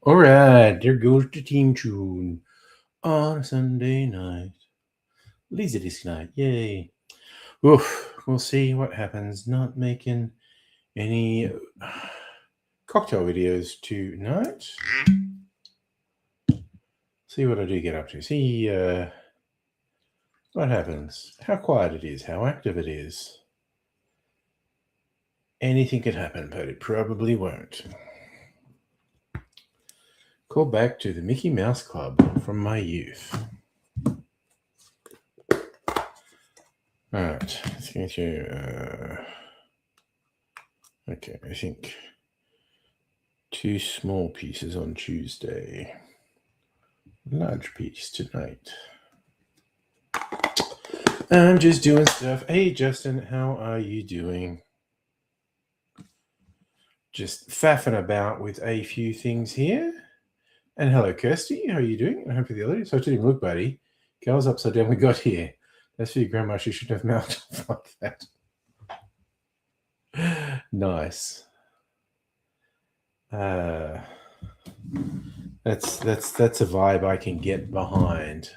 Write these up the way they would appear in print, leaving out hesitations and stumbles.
All right, there goes the team tune on a Sunday night. Lazy disc night, yay. Oof, we'll see what happens. Not making any cocktail videos tonight. See what I do get up to. See what happens. How quiet it is. How active it is. Anything could happen, but it probably won't. Call back to the Mickey Mouse Club from my youth. All right, let's get to. Okay, I think 2 small pieces on Tuesday. Large piece tonight. I'm just doing stuff. Hey, Justin, how are you doing? Just faffing about with a few things here. And hello, Kirsty. How are you doing? I hope for the other. So I didn't look, buddy. Girls upside down we got here. That's for your grandma. She shouldn't have mounted like that. Nice. That's a vibe I can get behind.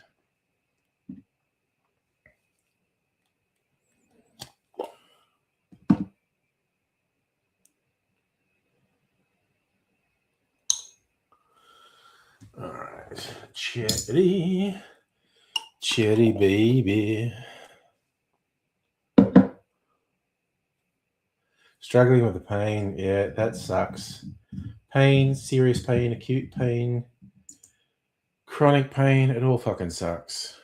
All right, cherry baby. Struggling with the pain, yeah, that sucks. Pain, serious pain, acute pain, chronic pain, it all fucking sucks.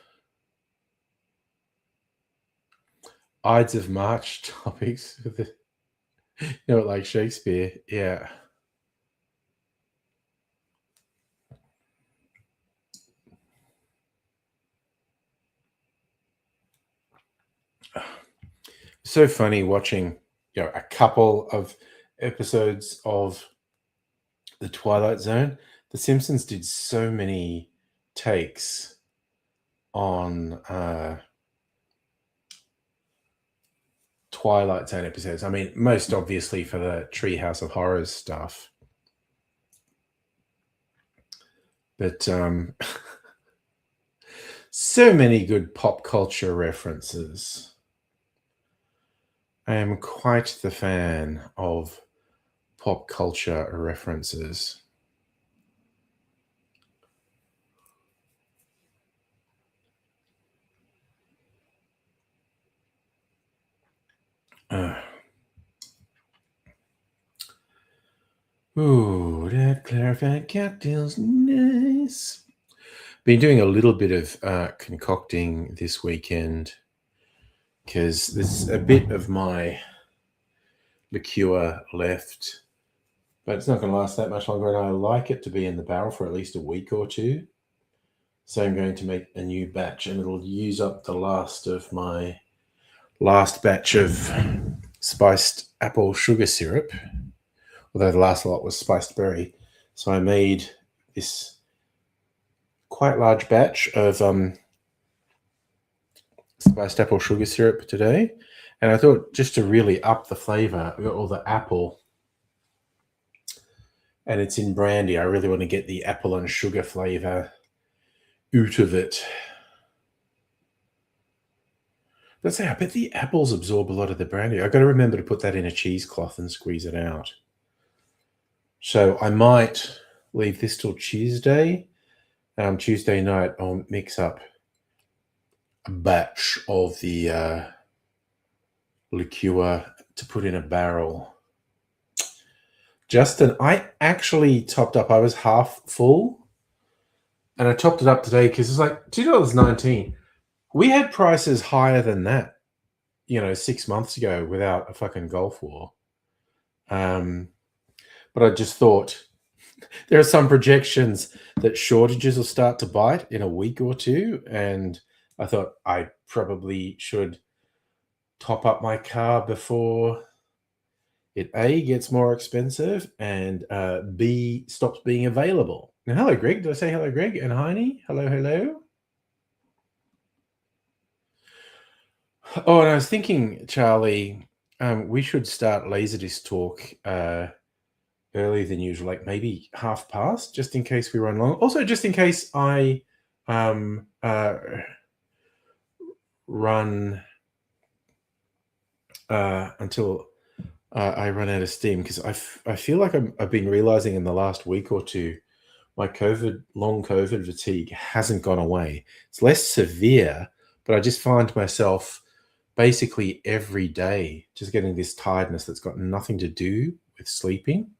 Ides of March topics, like Shakespeare, yeah. So funny watching, a couple of episodes of The Twilight Zone. The Simpsons did so many takes on Twilight Zone episodes. I mean, most obviously for the Treehouse of Horrors stuff. But so many good pop culture references. I am quite the fan of pop culture references. Ooh, that clarified cocktail's nice. Been doing a little bit of concocting this weekend because there's a bit of my liqueur left, but it's not going to last that much longer, and I like it to be in the barrel for at least a week or two. So I'm going to make a new batch, and it'll use up the last of my last batch of spiced apple sugar syrup, although the last lot was spiced berry. So I made this quite large batch of spiced apple sugar syrup today. And I thought just to really up the flavor, I got all the apple and it's in brandy. I really want to get the apple and sugar flavor out of it. Let's say, I bet the apples absorb a lot of the brandy. I've got to remember to put that in a cheesecloth and squeeze it out. So I might leave this till Tuesday. Tuesday night, I'll mix up a batch of the liqueur to put in a barrel. Justin, I actually topped up. I was half full, and I topped it up today because it's like $2.19. We had prices higher than that, 6 months ago without a fucking Gulf War. But I just thought there are some projections that shortages will start to bite in a week or two, and I thought I probably should top up my car before it A gets more expensive and B stops being available. Now, hello, Greg. Did I say hello, Greg? And Heine? Hello, hello. Oh, and I was thinking, Charlie, we should start Laserdisc talk earlier than usual, like maybe past, just in case we run long. Also, just in case I run until I run out of steam, because I feel like I've been realizing in the last week or two, my long COVID fatigue hasn't gone away. It's less severe, but I just find myself basically every day just getting this tiredness that's got nothing to do with sleeping.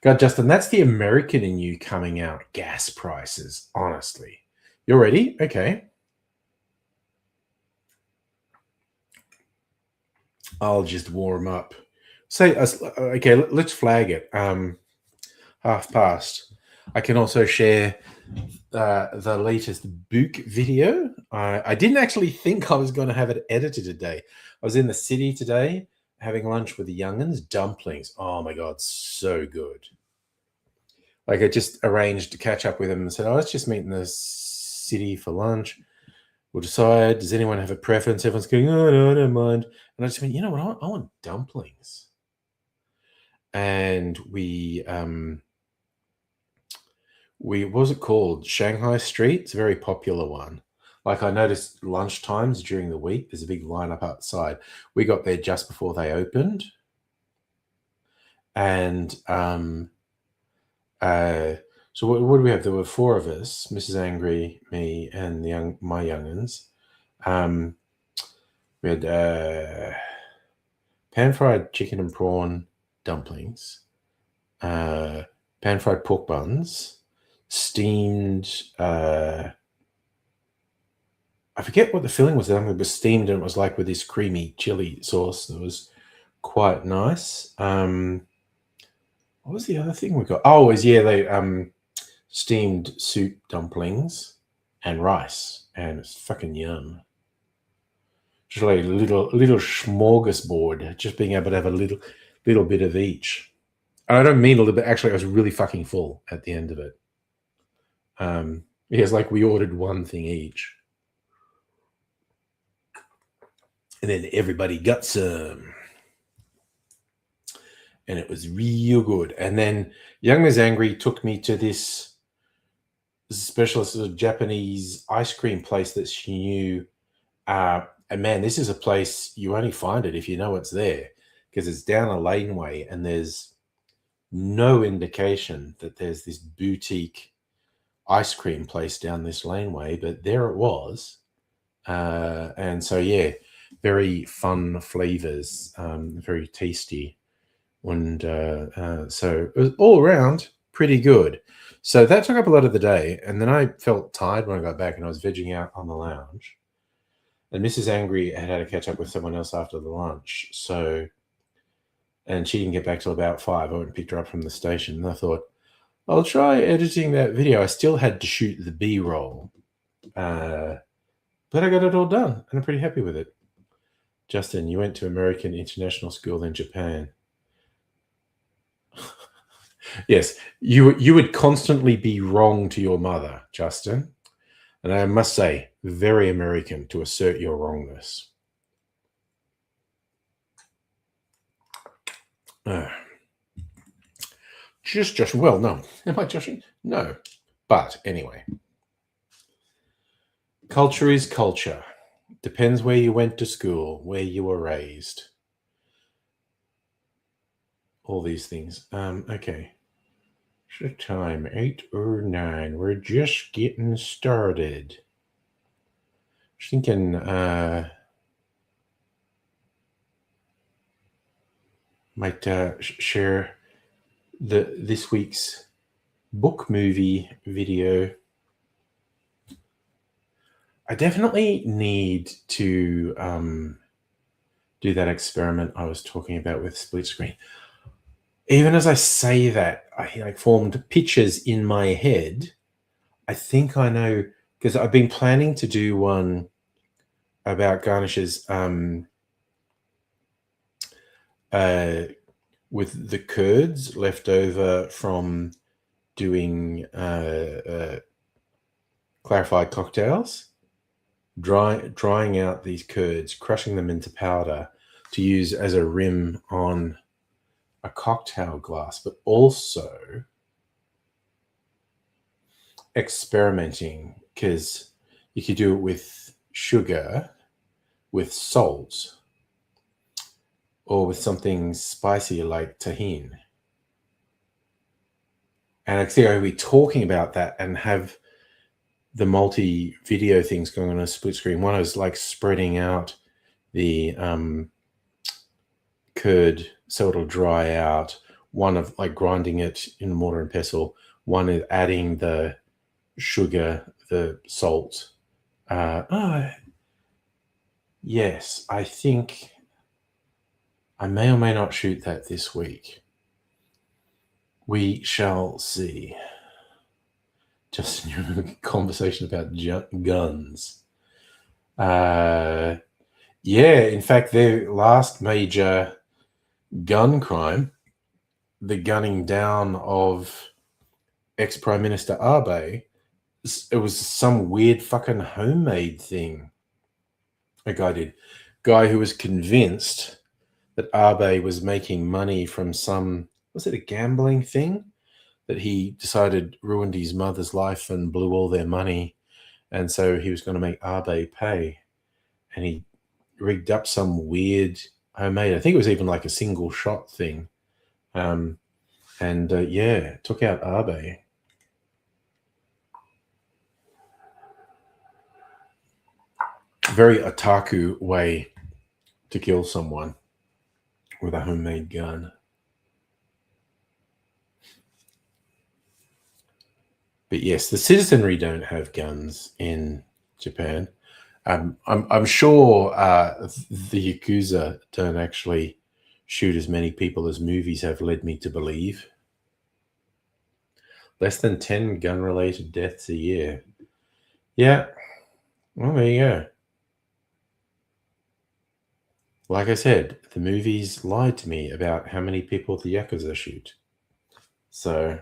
God, Justin, that's the American in you coming out. Gas prices, honestly. You're ready? Okay. I'll just warm up. Say, okay, let's flag it. Half past. I can also share the latest book video. I didn't actually think I was going to have it edited today. I was in the city today having lunch with the young'uns. Dumplings. Oh my God, so good. Like, I just arranged to catch up with them and said, oh, let's just meet in the city for lunch. We'll decide, does anyone have a preference? Everyone's going, oh, no, I don't mind. And I just went, you know what? I want dumplings. And we what was it called? Shanghai Street. It's a very popular one. Like, I noticed lunch times during the week, there's a big lineup outside. We got there just before they opened. And so what do we have? There were four of us: Mrs. Angry, me, and my young'uns. We had pan-fried chicken and prawn dumplings, pan-fried pork buns, steamed. I forget what the filling was. It was steamed, and it was like with this creamy chili sauce that was quite nice. What was the other thing we got? Oh, they steamed soup dumplings and rice, and it's fucking yum. Just like a little smorgasbord, just being able to have a little bit of each. And I don't mean a little bit. Actually, I was really fucking full at the end of it. Because, like, we ordered one thing each, and then everybody got some, and it was real good. And then Young Ms. Angry took me to this specialist sort of Japanese ice cream place that she knew. And man, this is a place you only find it if you know it's there, because it's down a laneway and there's no indication that there's this boutique ice cream place down this laneway, but there it was. And so, yeah, very fun flavors, very tasty. And so it was all around pretty good. So that took up a lot of the day. And then I felt tired when I got back, and I was vegging out on the lounge. And Mrs. Angry had to catch up with someone else after the lunch. So, and she didn't get back till about 5. I went and picked her up from the station. And I thought, I'll try editing that video. I still had to shoot the B-roll. But I got it all done, and I'm pretty happy with it. Justin, you went to American International School in Japan. Yes, you would constantly be wrong to your mother, Justin. And I must say, very American to assert your wrongness. Just Josh. Well, no. Am I joshing? No. But anyway. Culture is culture. Depends where you went to school, where you were raised. All these things. Okay. It's time 8:09. We're just getting started. Thinking might share this week's book movie video. I definitely need to do that experiment I was talking about with split screen. even as I say that, I like formed pictures in my head. I think I know, because I've been planning to do one about garnishes with the curds left over from doing clarified cocktails, drying out these curds, crushing them into powder to use as a rim on a cocktail glass, but also experimenting, because you could do it with sugar, with salt, or with something spicy like tahini. And I think I'll be talking about that and have the multi-video things going on a split screen. One is like spreading out the curd so it'll dry out. One of like grinding it in a mortar and pestle. One is adding the sugar, the salt. Yes, I think I may or may not shoot that this week. We shall see. Just a conversation about guns. Yeah, in fact, their last major gun crime, the gunning down of ex-Prime Minister Abe, it was some weird fucking homemade thing a guy who was convinced that Abe was making money from some, was it a gambling thing? That he decided ruined his mother's life and blew all their money. And so he was going to make Abe pay. And he rigged up some weird homemade, I think it was even like a single shot thing. Yeah, took out Abe. Very otaku way to kill someone with a homemade gun. But yes, the citizenry don't have guns in Japan. I'm sure the Yakuza don't actually shoot as many people as movies have led me to believe. Less than 10 gun-related deaths a year. Yeah. Well, there you go. Like I said, the movies lied to me about how many people the Yakuza shoot. So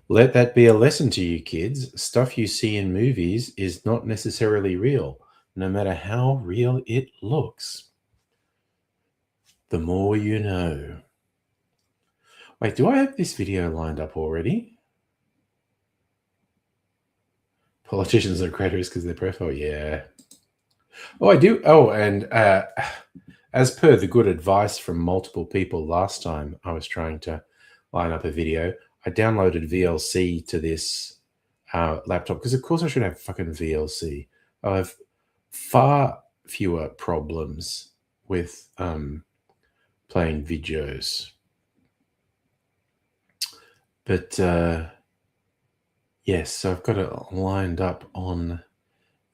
let that be a lesson to you kids. Stuff you see in movies is not necessarily real, no matter how real it looks. The more you know. Wait, do I have this video lined up already? Politicians are creators because they're profile. Yeah. Oh, I do. Oh, and as per the good advice from multiple people last time I was trying to line up a video, I downloaded VLC to this laptop because, of course, I should have fucking VLC. I have far fewer problems with playing videos. But yes, so I've got it lined up on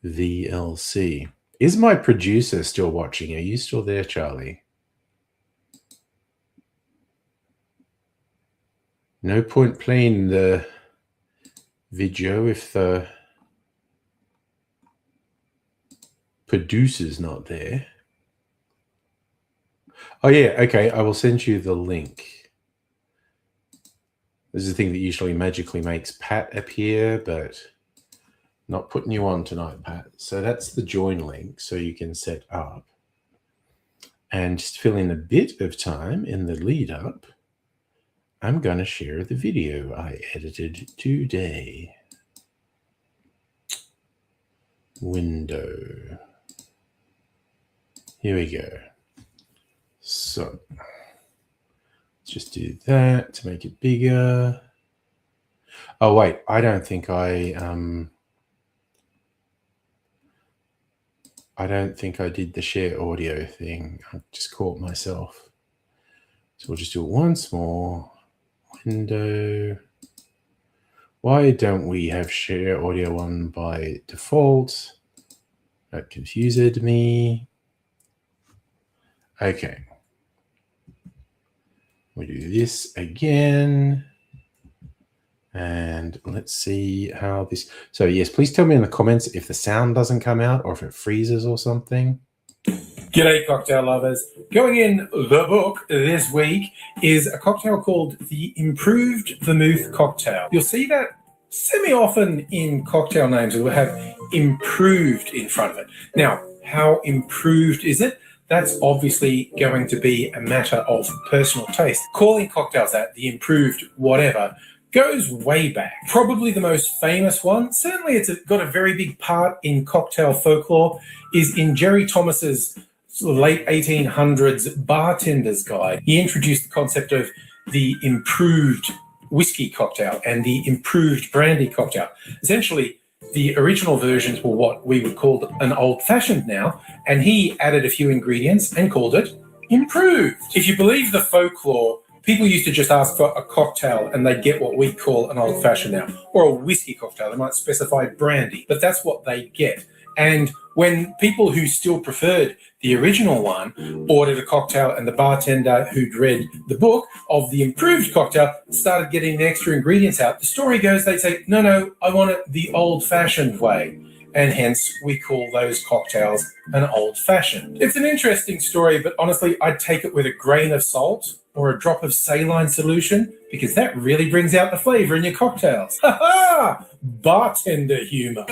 VLC. Is my producer still watching? Are you still there, Charlie? No point playing the video if the producer's not there. Oh, yeah, okay, I will send you the link. This is the thing that usually magically makes Pat appear, but not putting you on tonight, Pat. So that's the join link, so you can set up. And just fill in a bit of time in the lead up, I'm going to share the video I edited today. Window. Here we go. So let's just do that to make it bigger. Oh, wait, I don't think I did the share audio thing. I just caught myself. So we'll just do it once more. Window. Why don't we have share audio on by default? That confused me. Okay. We do this again. And let's see how this... So yes, please tell me in the comments if the sound doesn't come out or if it freezes or something. G'day, cocktail lovers. Going in the book this week is a cocktail called the Improved Vermouth Cocktail. You'll see that semi-often in cocktail names. It will have improved in front of it. Now, how improved is it? That's obviously going to be a matter of personal taste. Calling cocktails that, the improved whatever, goes way back. Probably the most famous one, certainly it's got a very big part in cocktail folklore, is in Jerry Thomas's late 1800s Bartender's Guide. He introduced the concept of the improved whiskey cocktail and the improved brandy cocktail. Essentially, the original versions were what we would call an old-fashioned now, and he added a few ingredients and called it improved. If you believe the folklore, people used to just ask for a cocktail and they'd get what we call an old-fashioned now, or a whiskey cocktail. They might specify brandy, but that's what they get. And when people who still preferred the original one ordered a cocktail and the bartender who'd read the book of the improved cocktail started getting the extra ingredients out, the story goes they'd say, no, I want it the old-fashioned way. And hence we call those cocktails an old-fashioned. It's an interesting story, but honestly, I'd take it with a grain of salt or a drop of saline solution, because that really brings out the flavor in your cocktails. Ha ha! Bartender humor.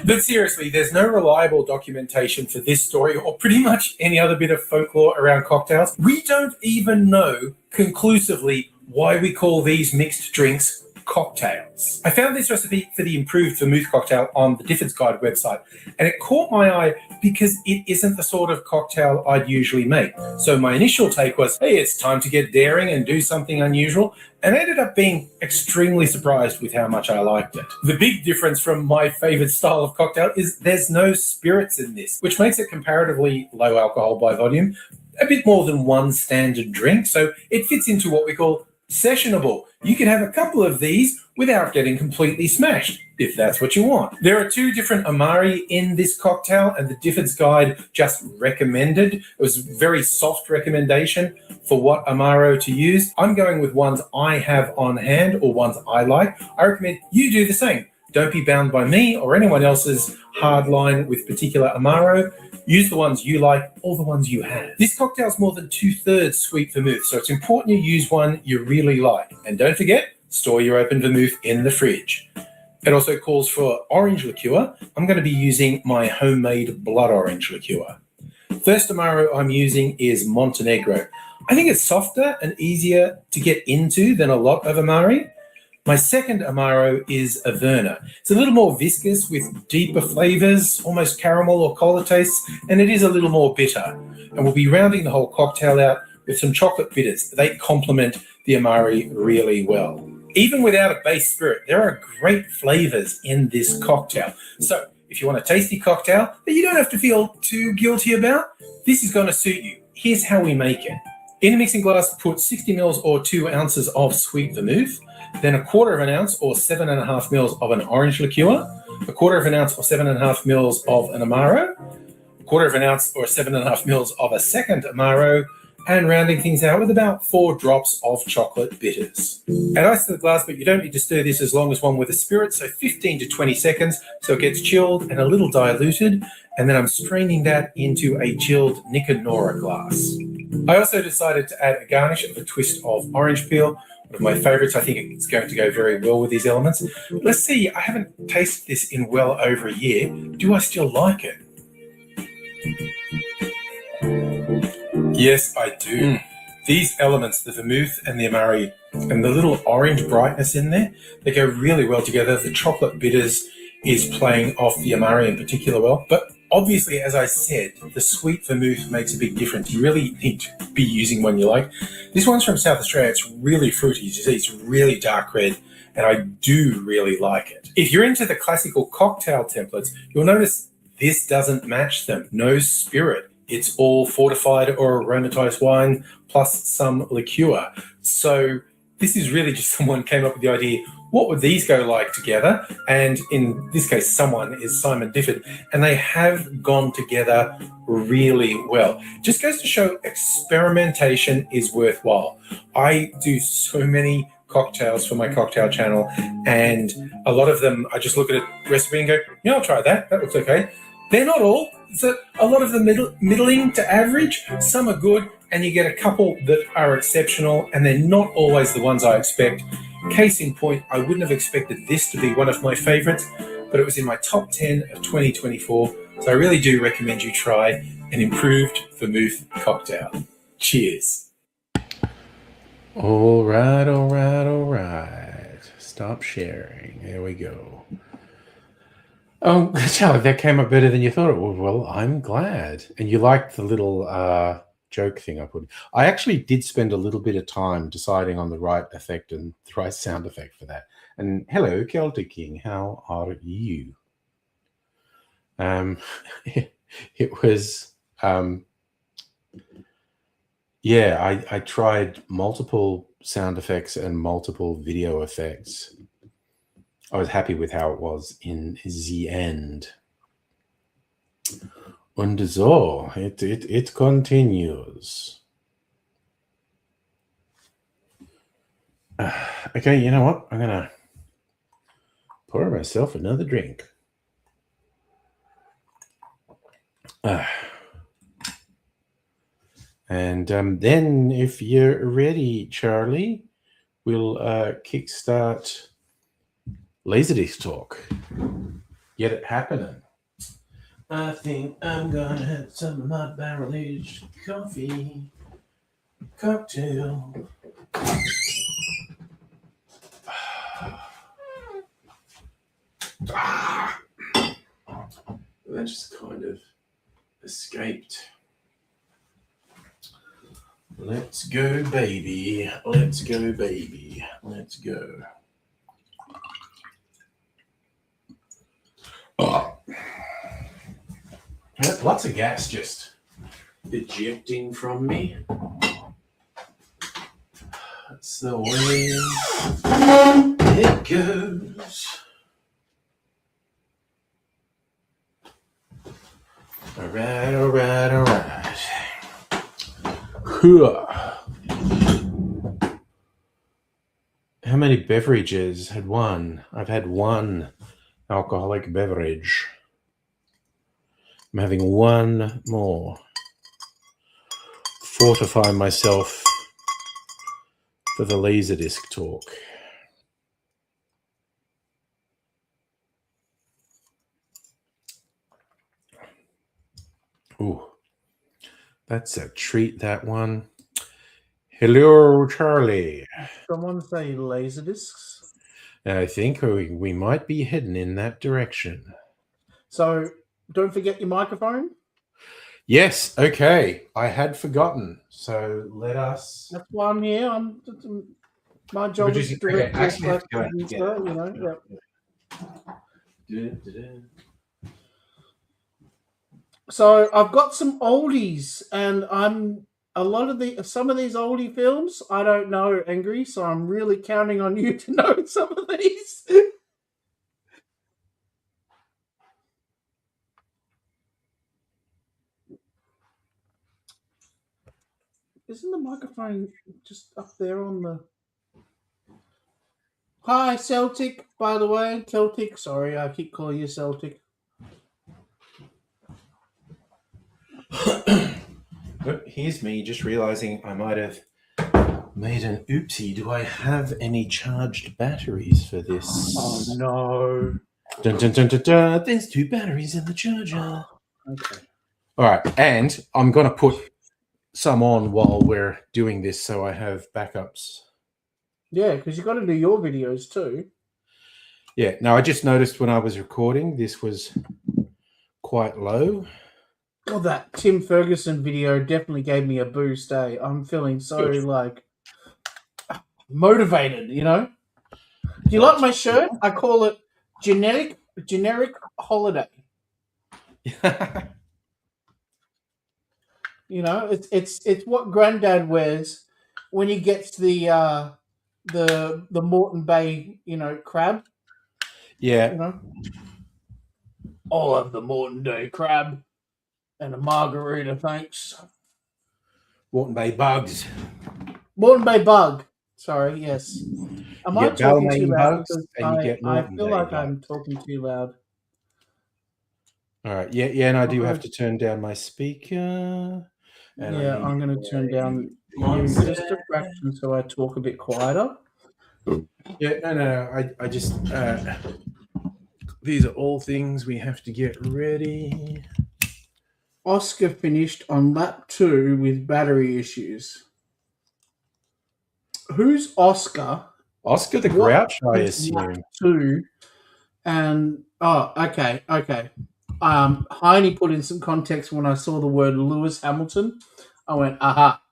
But seriously, there's no reliable documentation for this story or pretty much any other bit of folklore around cocktails. We don't even know conclusively why we call these mixed drinks cocktails. I found this recipe for the improved vermouth cocktail on the Difford's Guide website, and it caught my eye because it isn't the sort of cocktail I'd usually make. So my initial take was, hey, it's time to get daring and do something unusual, and I ended up being extremely surprised with how much I liked it. The big difference from my favorite style of cocktail is there's no spirits in this, which makes it comparatively low alcohol by volume, a bit more than one standard drink, so it fits into what we call sessionable. You can have a couple of these without getting completely smashed, if that's what you want. There are two different Amari in this cocktail, and the Difford's Guide just recommended. It was a very soft recommendation for what Amaro to use. I'm going with ones I have on hand or ones I like. I recommend you do the same. Don't be bound by me or anyone else's hard line with particular Amaro. Use the ones you like or the ones you have. This cocktail is more than 2/3 sweet vermouth, so it's important you use one you really like. And don't forget, store your open vermouth in the fridge. It also calls for orange liqueur. I'm going to be using my homemade blood orange liqueur. First Amaro I'm using is Montenegro. I think it's softer and easier to get into than a lot of Amari. My second Amaro is Averna. It's a little more viscous with deeper flavors, almost caramel or cola tastes, and it is a little more bitter. And we'll be rounding the whole cocktail out with some chocolate bitters. They complement the Amari really well. Even without a base spirit, there are great flavors in this cocktail. So if you want a tasty cocktail that you don't have to feel too guilty about, this is going to suit you. Here's how we make it. In a mixing glass, put 60 mils or 2 ounces of sweet vermouth, then 1/4 ounce or 7.5 mils of an orange liqueur, 1/4 ounce or 7.5 mils of an Amaro, 1/4 ounce or 7.5 mils of a second Amaro, and rounding things out with about 4 drops of chocolate bitters. Add ice to the glass, but you don't need to stir this as long as one with a spirit, so 15 to 20 seconds, so it gets chilled and a little diluted, and then I'm straining that into a chilled Nicanora glass. I also decided to add a garnish of a twist of orange peel, one of my favorites. I think it's going to go very well with these elements. Let's see, I haven't tasted this in well over a year. Do I still like it? Yes, I do. These elements, the vermouth and the Amari, and the little orange brightness in there, they go really well together. The chocolate bitters is playing off the Amari in particular well. But obviously, as I said, the sweet vermouth makes a big difference. You really need to be using one you like. This one's from South Australia. It's really fruity. As you see, it's really dark red, and I do really like it. If you're into the classical cocktail templates, you'll notice this doesn't match them. No spirit. It's all fortified or aromatized wine plus some liqueur. So this is really just someone came up with the idea, what would these go like together? And in this case, someone is Simon Difford, and they have gone together really well. Just goes to show experimentation is worthwhile. I do so many cocktails for my cocktail channel, and a lot of them I just look at a recipe and go, yeah, I'll try that. That looks okay. They're not all. So a lot of them middling to average. Some are good, and you get a couple that are exceptional, and they're not always the ones I expect. Case in point, I wouldn't have expected this to be one of my favorites, but it was in my top 10 of 2024. So I really do recommend you try an improved vermouth cocktail. Cheers. All right, all right, all right. Stop sharing. There we go. Oh, Charlie, that came up better than you thought it would. Well, I'm glad. And you liked the little joke thing I put. I actually did spend a little bit of time deciding on the right effect and the right sound effect for that. And hello, Celtic King. How are you? It was... yeah, I tried multiple sound effects and multiple video effects. I was happy with how it was in the end. Und so, it continues. Okay, you know what? I'm going to pour myself another drink. And then, if you're ready, Charlie, we'll kickstart Laserdisc Talk. Get it happening. I think I'm gonna have some of my barrel-aged coffee cocktail. That just kind of escaped. Let's go, baby. Let's go, baby. Let's go. Oh. Lots of gas just ejecting from me. That's the way it goes. All right, all right, all right. How many beverages? Had one. I've had one alcoholic beverage. I'm having one more. Fortify myself for the Laserdisc talk. Ooh, that's a treat, that one. Hello, Charlie. Someone say Laserdiscs. I think we might be heading in that direction. So don't forget your microphone. Yes, okay. I had forgotten. So let us... That's why I'm here. My job is to direct okay, So I've got some oldies, and some of these oldie films I don't know, Angry, so I'm really counting on you to know some of these. Isn't the microphone just up there on the... Hi, Celtic, by the way. Celtic, sorry, I keep calling you Celtic. Here's me just realizing I might have made an oopsie. Do I have any charged batteries for this? Oh, no. Dun, dun, dun, dun, dun. There's 2 batteries in the charger. Okay. All right, and I'm going to put some on while we're doing this so I have backups. Yeah, because you've got to do your videos too. Yeah, now I just noticed when I was recording, this was quite low. Well, that Tim Ferguson video definitely gave me a boost, eh? I'm feeling so, motivated, you know? Do you like my shirt? I call it generic holiday. You know, it's what Granddad wears when he gets the the Moreton Bay, crab. Yeah. I'll have the Moreton Bay crab and a margarita, thanks. Moreton Bay bugs. Moreton Bay bug. Sorry, yes. Am You I get talking too Balmain loud? bugs Because and you get I Moreton feel Bay like bugs. I'm talking too loud. All right. Yeah, and I do have Okay. to turn down my speaker. And I Yeah, need I'm going to turn down one you just a sec. fraction so I talk a bit quieter. Yeah, no. I just these are all things we have to get ready. Oscar finished on lap 2 with battery issues. Who's Oscar? Oscar the What Grouch, I is lap assume. 2? And okay. Heine put in some context when I saw the word Lewis Hamilton. I went, aha.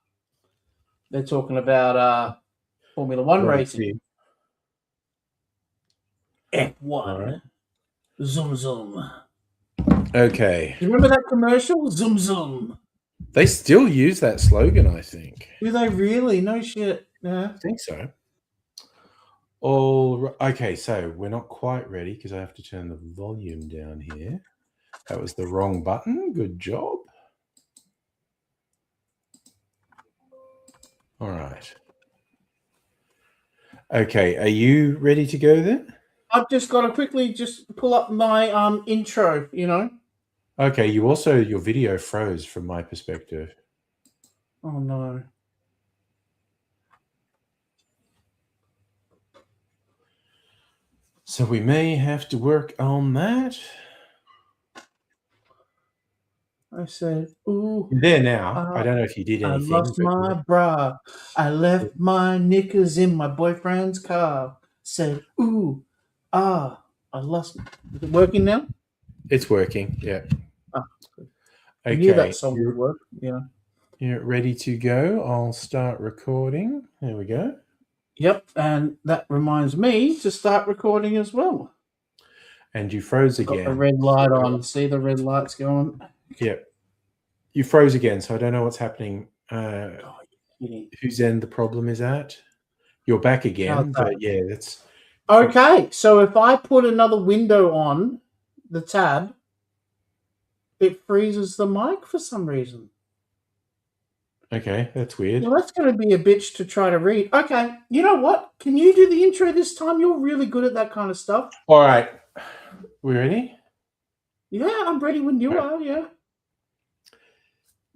They're talking about Formula One Right, racing. All F1. right. Zoom zoom. Okay. You remember that commercial? Zoom zoom. They still use that slogan, I think. Do they really? No shit. Yeah. I think so. Okay, so we're not quite ready because I have to turn the volume down here. That was the wrong button. Good job. All right. Okay, are you ready to go then? I've just got to quickly just pull up my intro, Okay, your video froze from my perspective. Oh no. So we may have to work on that. I said, ooh, You're there now. I don't know if you did I anything, lost but my bra. I left my knickers in my boyfriend's car. Said, ooh, I lost. Is it working now? it's working. Yeah. Ah, good. I knew Okay. that song would work. Yeah. You're ready to go. I'll start recording. There we go. Yep, and that reminds me to start recording as well. And you froze Got again. the red light on. See the red lights going? Yep. You froze again, so I don't know what's happening. Oh, you're kidding. Whose end the problem is at? You're back again, How's that? but yeah, that's Okay, so if I put another window on the tab, it freezes the mic for some reason. okay. That's weird. Well, that's going to be a bitch to try to read. Okay, you know what? Can you do the intro this time? You're really good at that kind of stuff. All right. We ready? Yeah, I'm ready when you are, yeah.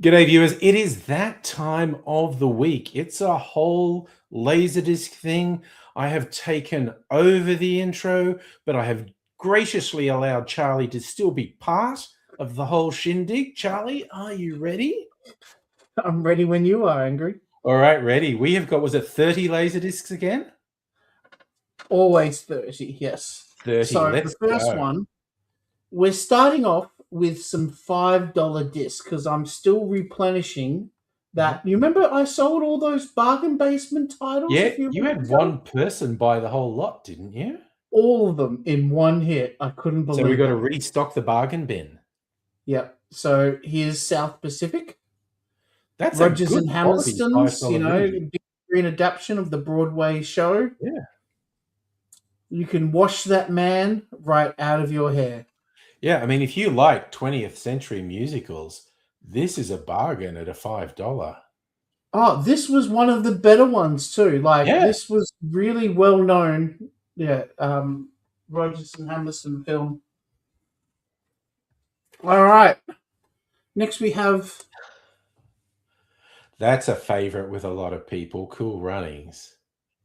G'day, viewers. It is that time of the week. It's a whole Laserdisc thing. I have taken over the intro, but I have graciously allowed Charlie to still be part of the whole shindig. Charlie, are you ready? I'm ready when you are, Angry. All right, ready. We have got, was it 30 Laserdiscs again? Always 30, yes. 30. So Let's the first go. one, we're starting off with some $5 discs because I'm still replenishing that. You remember I sold all those bargain basement titles? Yeah, a few you had weeks ago? one person buy the whole lot, didn't you? All of them in one hit. I couldn't believe So we got it. to restock the bargain bin. Yep. So here's South Pacific. That's Rogers a good and quality Hammerstein's, $5 movie. big screen adaptation of the Broadway show. Yeah. You can wash that man right out of your hair. Yeah, I mean, if you like 20th century musicals, this is a bargain at a $5. Oh, this was one of the better ones too. This was really well known. Yeah, Rogers and Hammerstein film. All right. Next we have. That's a favorite with a lot of people. Cool Runnings.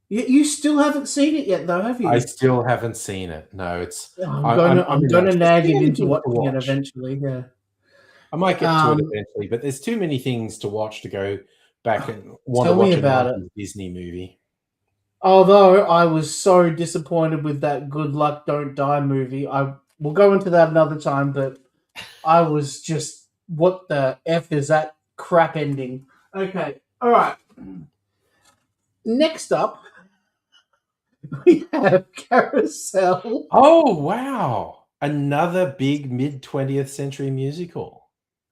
You still haven't seen it yet, though, have you? I still haven't seen it. No, it's. I'm gonna nag him into watching it eventually. Yeah. I might get to it eventually, but there's too many things to watch to go back and want to Tell me watch about a Disney movie. Although I was so disappointed with that Good Luck Don't Die movie, we'll go into that another time. But I was just, what the F is that crap ending? Okay, all right. Next up, we have Carousel. Oh wow! Another big mid 20th century musical.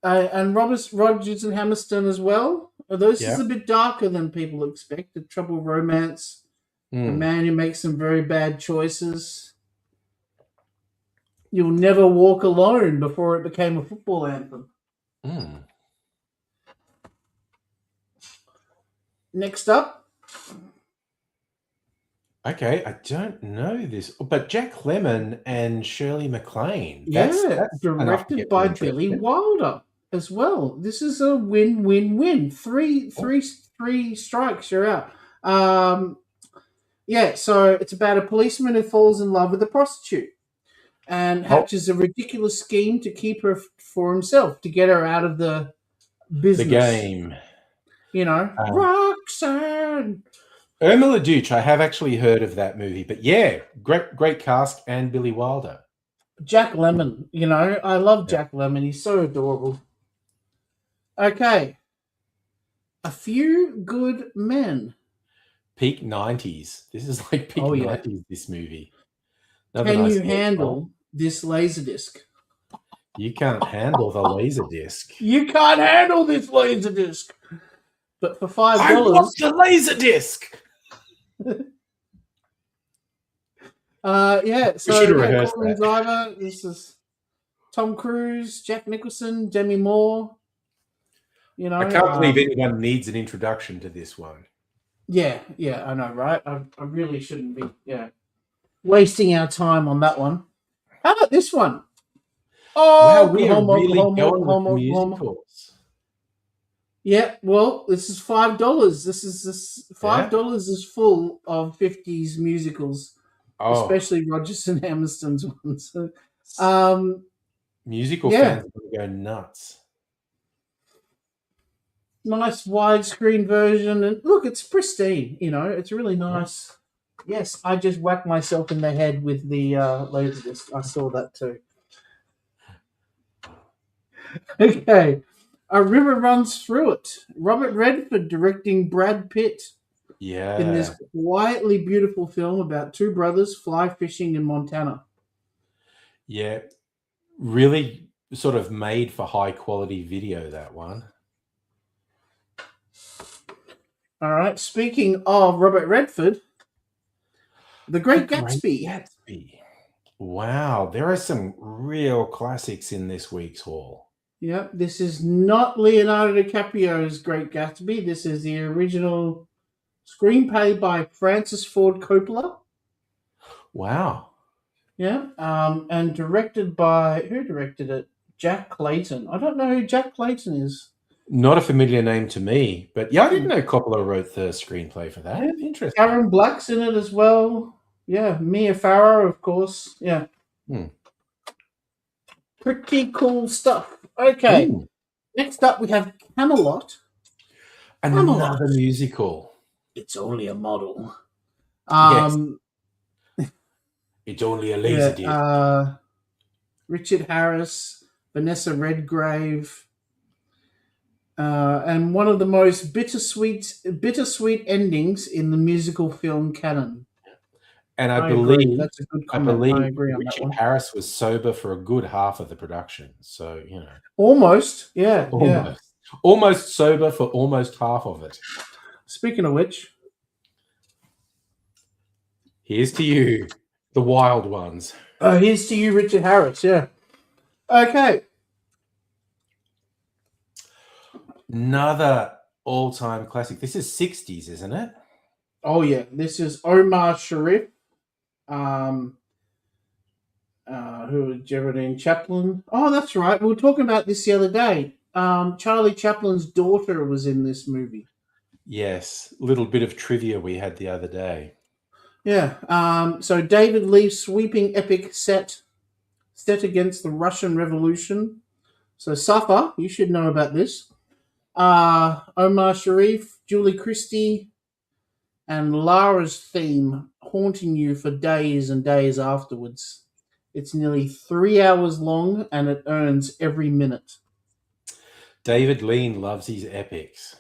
And Rogers and Hammerstein as well. This is a bit darker than people expect. A troubled romance A man who makes some very bad choices. You'll Never Walk Alone before it became a football anthem. Next up. Okay, I don't know this, but Jack Lemmon and Shirley MacLaine. That's enough to directed get by me Billy interested. Wilder as well. This is a win-win-win. Three strikes, you're out. So it's about a policeman who falls in love with a prostitute and hatches a ridiculous scheme to keep her for himself, to get her out of the business. The game. Roxanne. Irma LaDouche, I have actually heard of that movie, but yeah, great cast and Billy Wilder. Jack Lemmon, I love Jack Lemmon. He's so adorable. Okay. A Few Good Men. Peak 90s. This is like peak 90s, this movie. Can you handle this Laserdisc? You can't handle the Laserdisc. You can't handle this Laserdisc. But for $5... I want the Laserdisc! Courtney Driver, this is Tom Cruise, Jack Nicholson, Demi Moore. I can't believe anyone needs an introduction to this one. Yeah, I know, right? I really shouldn't be wasting our time on that one. How about this one? Oh, wow, we are really going with musicals. Yeah, well, this is $5. This is $5 is full of 50s musicals, especially Rodgers and Hammerstone's ones. Musical fans are going to go nuts. Nice widescreen version, and look, it's pristine. It's really nice. Yes, I just whacked myself in the head with the Laserdisc. I saw that too. Okay. A River Runs Through It. Robert Redford directing Brad Pitt. Yeah. In this quietly beautiful film about two brothers fly fishing in Montana. Yeah. Really sort of made for high quality video, that one. All right. Speaking of Robert Redford, The Great Gatsby. Wow. There are some real classics in this week's haul. Yep, this is not Leonardo DiCaprio's Great Gatsby. This is the original screenplay by Francis Ford Coppola. Wow. Yeah, and directed by, who directed it? Jack Clayton. I don't know who Jack Clayton is. Not a familiar name to me, but yeah, I didn't know Coppola wrote the screenplay for that. Yeah. Interesting. Aaron Black's in it as well. Yeah, Mia Farrow, of course. Yeah. Pretty cool stuff. Okay. Next up, we have Camelot. Another musical. It's only a model. Yes. It's only a Laserdisc. Richard Harris, Vanessa Redgrave, and one of the most bittersweet endings in the musical film canon. And I believe that's a good comment. I agree on Richard that one. Harris was sober for a good half of the production. So, Almost, yeah. Almost sober for almost half of it. Speaking of which, here's to you, the wild ones. Here's to you, Richard Harris, yeah. Okay. Another all-time classic. This is 60s, isn't it? Oh, yeah. This is Omar Sharif. Who was Geraldine Chaplin? Oh, that's right. We were talking about this the other day. Charlie Chaplin's daughter was in this movie. Yes, little bit of trivia we had the other day. Yeah. So David Lee's sweeping epic set against the Russian Revolution. So Safa, you should know about this. Omar Sharif, Julie Christie, and Lara's theme haunting you for days and days afterwards. It's nearly 3 hours long, and it earns every minute. David Lean loves his epics.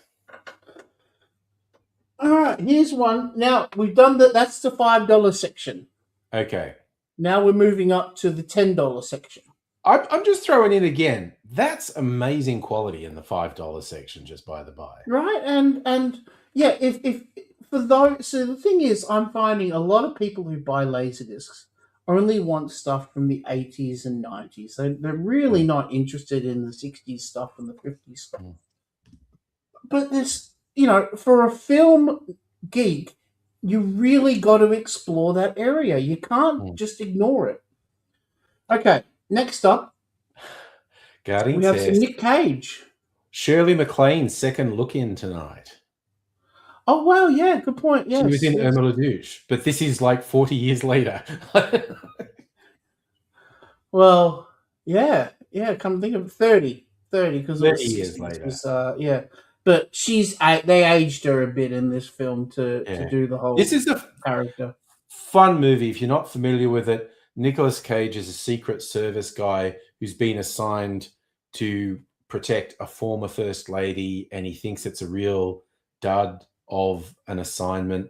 All right, here's one. Now, we've done that. That's the $5 section. Okay. Now we're moving up to the $10 section. I'm just throwing in again. That's amazing quality in the $5 section, just by the by. Right, and yeah, if for those, so the thing is, I'm finding a lot of people who buy Laserdiscs only want stuff from the 80s and 90s. They're really not interested in the 60s stuff and the 50s stuff. Mm. But this, for a film geek, you really got to explore that area. You can't just ignore it. Okay, next up, Guardians we have some Test. Nick Cage. Shirley MacLaine's second look in tonight. Oh, wow, yeah, good point. Yes, She was in yes. Irma la Douche, but this is like 40 years later. Well, yeah, come think of it, 30, because it 30 was years 60s, later. was, yeah. But they aged her a bit in this film to do the whole This is a character. fun movie. If you're not familiar with it, Nicolas Cage is a Secret Service guy who's been assigned to protect a former First Lady, and he thinks it's a real dud of an assignment,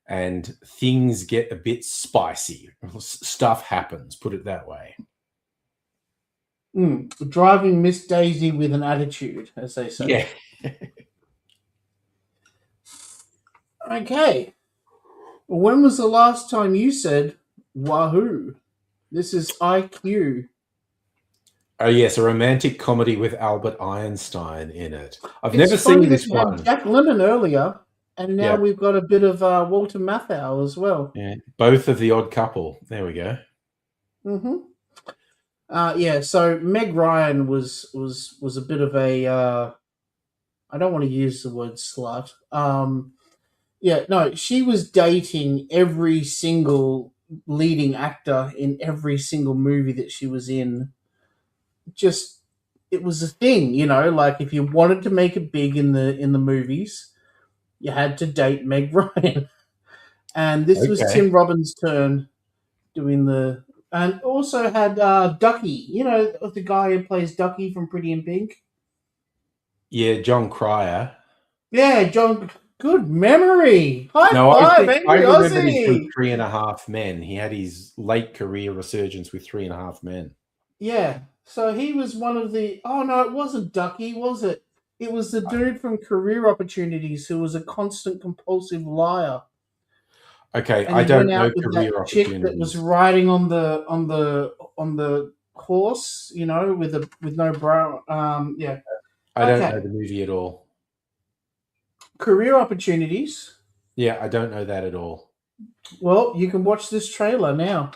and things get a bit spicy. Stuff happens, put it that way. Driving Miss Daisy with an attitude, as they say. Yeah. Okay. When was the last time you said wahoo? This is IQ. Oh, yes, a romantic comedy with Albert Einstein in it. I've It's never funny seen this that we had one. Jack Lemmon earlier, and now Yeah. we've got a bit of Walter Matthau as well. Yeah, both of The Odd Couple. There we go. Mm-hmm. Yeah, so Meg Ryan was a bit of a I don't want to use the word slut. Yeah, no, she was dating every single leading actor in every single movie that she was in. Just it was a thing, like if you wanted to make it big in the movies, you had to date Meg Ryan. And this was Tim Robbins' turn doing and also had Ducky, the guy who plays Ducky from Pretty in Pink. Yeah, John Cryer. Yeah, John. Good memory. High five, Angry I remember him Aussie. from 3.5 Men. He had his late career resurgence with 3.5 Men. Yeah, so he was one of the. Oh no, it wasn't Ducky, was it? It was the dude from Career Opportunities who was a constant compulsive liar. Okay, And I don't know with Career that Opportunities. chick that was riding on the horse, with no bra. Yeah. I don't know the movie at all. Career Opportunities. Yeah, I don't know that at all. Well, you can watch this trailer now.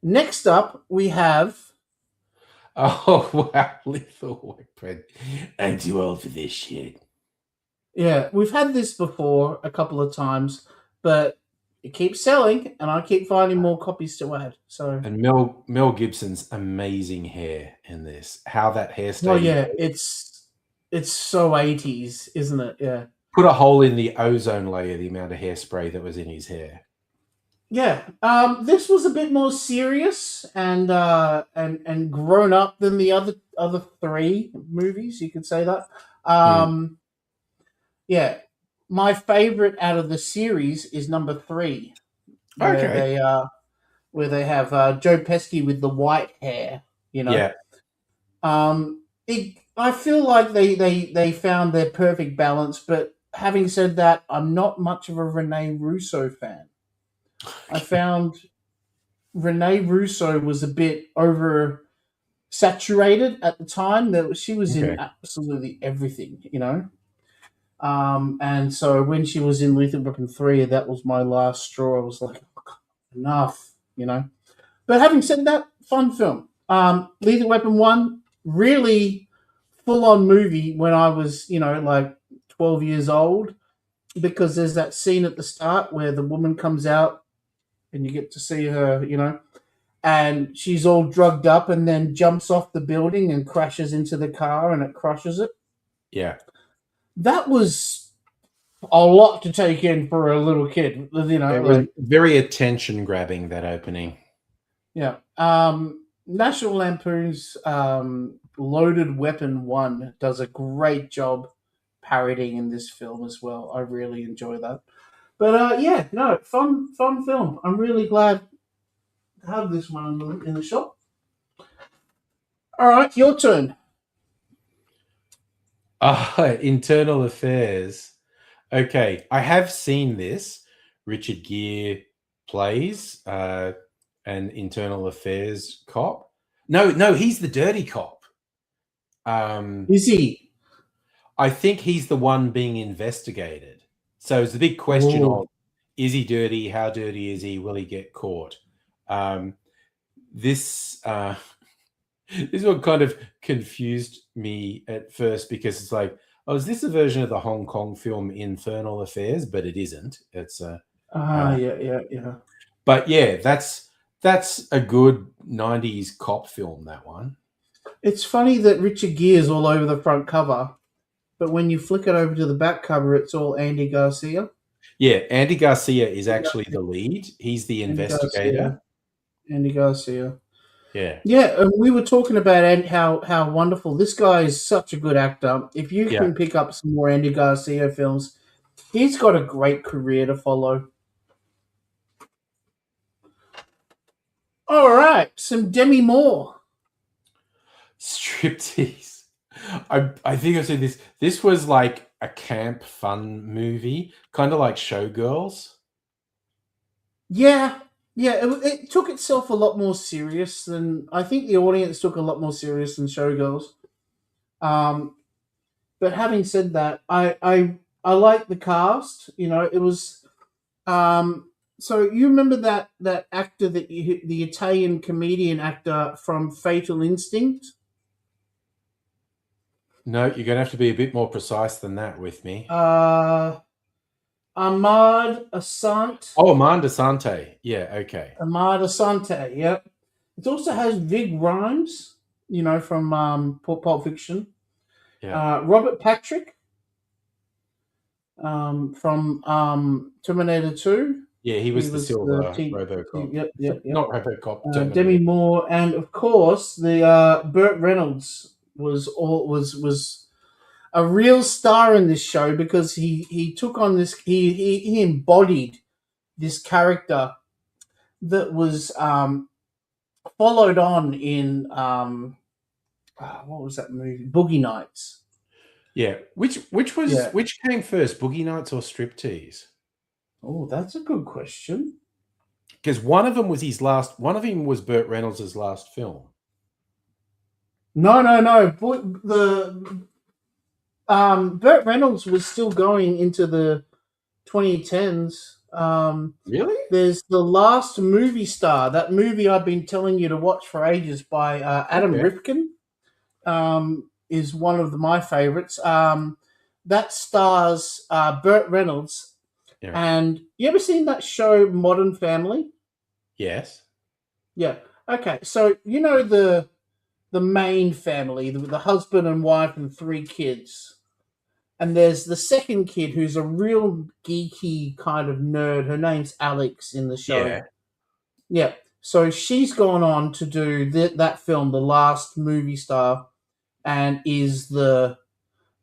Next up, we have. Oh, wow. Lethal Weapon. I'm too old for this shit. Yeah, we've had this before a couple of times, but it keeps selling, and I keep finding more copies to add. So, and Mel Gibson's amazing hair in this. How that hairstyle. Well, yeah, it's so 80s, isn't it? Yeah. Put a hole in the ozone layer. The amount of hairspray that was in his hair. Yeah. This was a bit more serious and grown up than the other three movies. You could say that. Yeah. My favorite out of the series is number 3, where they have Joe Pesci with the white hair. Yeah. I feel like they found their perfect balance, but having said that, I'm not much of a Rene Russo fan. I found Rene Russo was a bit over-saturated at the time. She was in absolutely everything, and so when she was in Lethal Weapon 3, that was my last straw. I was like, enough, But having said that, fun film. Lethal Weapon 1, really full-on movie when I was, like 12 years old, because there's that scene at the start where the woman comes out and you get to see her, and she's all drugged up and then jumps off the building and crashes into the car and it crushes it. Yeah. That was a lot to take in for a little kid, It was very attention-grabbing, that opening. Yeah. National Lampoon's Loaded Weapon 1 does a great job parodying in this film as well. I really enjoy that. But fun film. I'm really glad to have this one in the shop. All right, your turn. Internal Affairs. Okay, I have seen this. Richard Gere plays an internal affairs cop. No, he's the dirty cop. Is he? I think he's the one being investigated. So it's the big question Oh. of, is he dirty? How dirty is he? Will he get caught? This this one kind of confused me at first because it's like, oh, is this a version of the Hong Kong film Infernal Affairs? But it isn't. It's Yeah. but yeah, that's a good 90s cop film, that one. It's funny that Richard Gere's all over the front cover, but when you flick it over to the back cover, it's all Andy Garcia. Yeah, Andy Garcia is actually the lead. He's the investigator. Andy Garcia. Yeah. Yeah, and we were talking about how wonderful this guy is. Such a good actor. If you Yeah. can pick up some more Andy Garcia films, he's got a great career to follow. All right, some Demi Moore. Striptease. I think I've seen this. This was like a camp fun movie, kind of like Showgirls. Yeah, it took itself a lot more serious than I think the audience took a lot more serious than Showgirls. But having said that, I like the cast. You know, it was. So you remember that actor the Italian comedian actor from Fatal Instinct? No, you're going to have to be a bit more precise than that with me. Ahmad Asante. Oh, Amanda Sante. Yeah, okay. Ahmad Asante, yep. It also has Vig Rhymes, you know, from Pulp Fiction. Yeah. Robert Patrick from Terminator 2. Yeah, he was the silver the RoboCop. Yep. Not RoboCop. Demi Moore, and of course the Burt Reynolds was a real star in this show because he took on this he embodied this character that was followed on in what was that movie? Boogie Nights. Yeah, which came first, Boogie Nights or Striptease? Oh, that's a good question. Because one of them was his last. One of them was Burt Reynolds' last film. No. Burt Reynolds was still going into the 2010s. Really? There's The Last Movie Star, that movie I've been telling you to watch for ages by Adam Rifkin, is one of my favorites. That stars Burt Reynolds. Yeah. And you ever seen that show Modern Family? Yes. Yeah. Okay. So you know the main family, the husband and wife and 3 kids. And there's the second kid who's a real geeky kind of nerd. Her name's Alex in the show. Yeah. So she's gone on to do that film, The Last Movie Star, and is the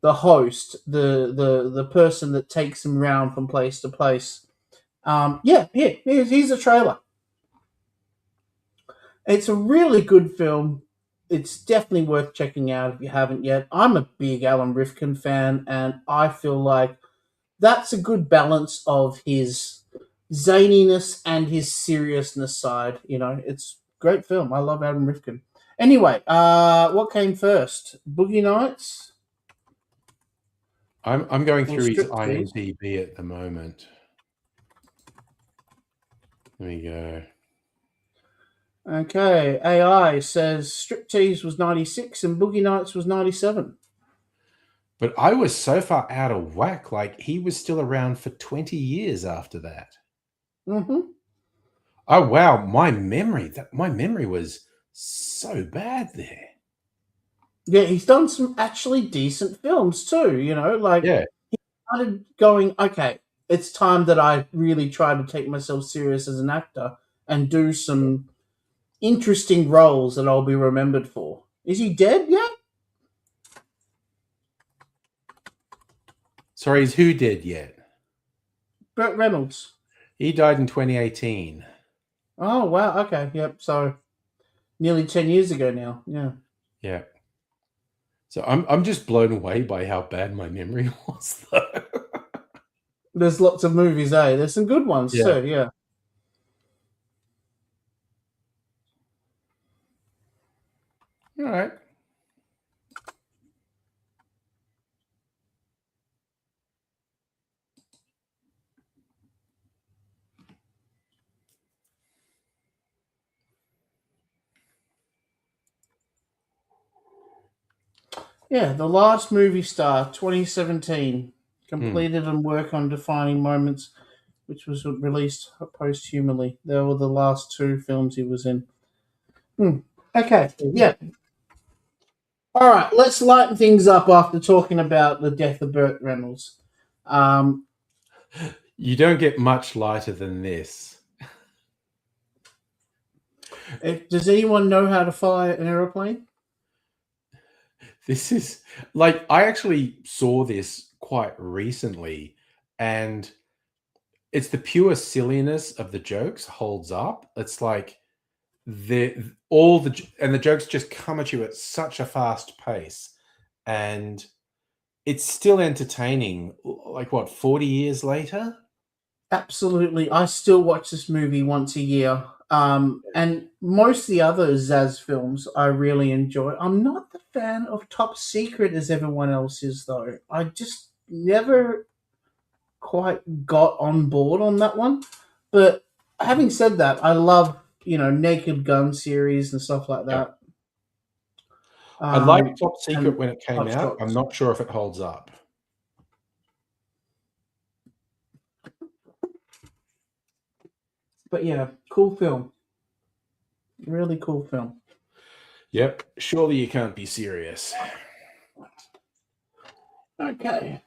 host, the person that takes him around from place to place. Here's a trailer. It's a really good film. It's definitely worth checking out if you haven't yet. I'm a big Alan Rifkin fan, and I feel like that's a good balance of his zaniness and his seriousness side. You know, it's a great film. I love Alan Rifkin. Anyway, what came first? Boogie Nights? I'm going through his IMDb at the moment. There we go. Okay, AI says Striptease was 96 and Boogie Nights was 97. But I was so far out of whack. Like, he was still around for 20 years after that. Mm-hmm. Oh, wow. My memory was so bad there. Yeah, he's done some actually decent films too, you know, like he started going, okay, it's time that I really try to take myself serious as an actor and do some interesting roles that I'll be remembered for. Is he dead yet? Sorry, is who dead yet? Burt Reynolds. He died in 2018. Oh, wow. Okay. Yep. So nearly 10 years ago now. Yeah. Yeah. So I'm just blown away by how bad my memory was, though. There's lots of movies, eh? There's some good ones Yeah. too, yeah. All right. Yeah, The Last Movie Star, 2017, completed and work on defining moments, which was released posthumously. They were the last two films he was in. Okay, yeah. All right, let's lighten things up after talking about the death of Burt Reynolds. You don't get much lighter than this. Does anyone know how to fly an aeroplane? This is like, I actually saw this quite recently, and it's the pure silliness of the jokes holds up. It's like the jokes just come at you at such a fast pace, and it's still entertaining. Like, what, 40 years later? Absolutely. I still watch this movie once a year. And most of the other Zaz films I really enjoy. I'm not the fan of Top Secret as everyone else is, though. I just never quite got on board on that one. But having said that, I love, Naked Gun series and stuff like Yeah. that. I liked Top Secret And when it came Hot out. I'm Shots. not sure if it holds up. But yeah, cool film. Really cool film. Yep. Surely you can't be serious. Okay.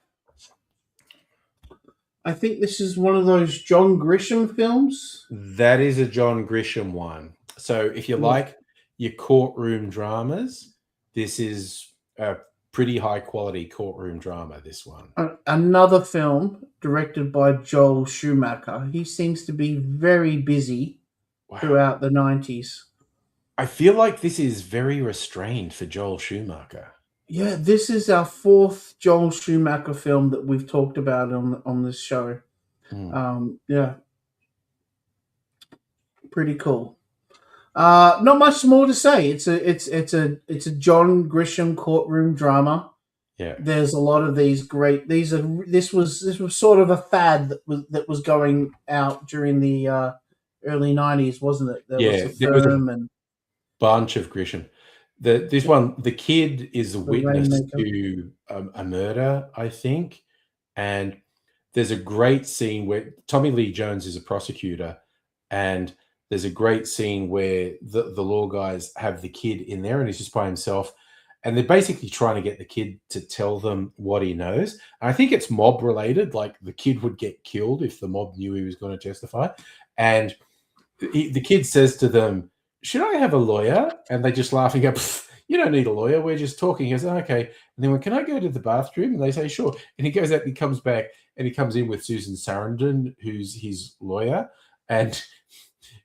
I think this is one of those John Grisham films. That is a John Grisham one. So if you like your courtroom dramas, this is a pretty high quality courtroom drama, this one. Another film directed by Joel Schumacher. He seems to be very busy throughout the 90s. I feel like this is very restrained for Joel Schumacher. Yeah, this is our fourth Joel Schumacher film that we've talked about on this show. Yeah, pretty cool. Not much more to say. It's a John Grisham courtroom drama. Yeah, there's a lot of these great. This was sort of a fad that was going out during the early 90s, wasn't it? There was The there was a Firm and bunch of Grisham. This one, the kid is a witness Rainmaker. to a murder, I think, and there's a great scene where Tommy Lee Jones is a prosecutor, and there's a great scene where the law guys have the kid in there, and he's just by himself, and they're basically trying to get the kid to tell them what he knows. And I think it's mob related, like the kid would get killed if the mob knew he was going to testify, and the kid says to them, "Should I have a lawyer?" And they just laugh and go, "You don't need a lawyer. We're just talking." He goes, "Okay." And then, "Can I go to the bathroom?" And they say, "Sure." And he goes out and he comes back, and he comes in with Susan Sarandon, who's his lawyer. And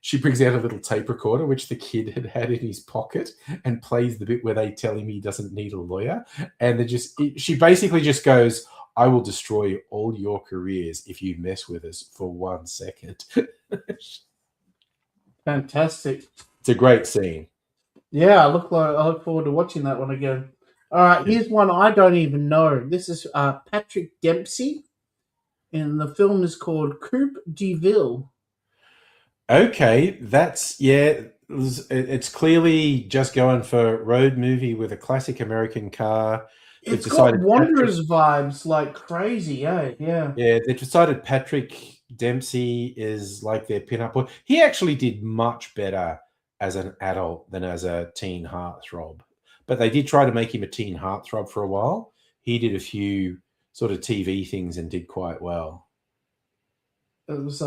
she brings out a little tape recorder, which the kid had in his pocket, and plays the bit where they tell him he doesn't need a lawyer. And she basically just goes, "I will destroy all your careers if you mess with us for 1 second." Fantastic. It's a great scene. Yeah, I look forward to watching that one again. All right, here's one I don't even know. This is Patrick Dempsey, and the film is called Coupe de Ville. Okay, it's clearly just going for road movie with a classic American car. It's got Wanderers vibes like crazy, eh? Yeah. Yeah, they decided Patrick Dempsey is like their pin-up boy. He actually did much better as an adult than as a teen heartthrob. But they did try to make him a teen heartthrob for a while. He did a few sort of TV things and did quite well. It was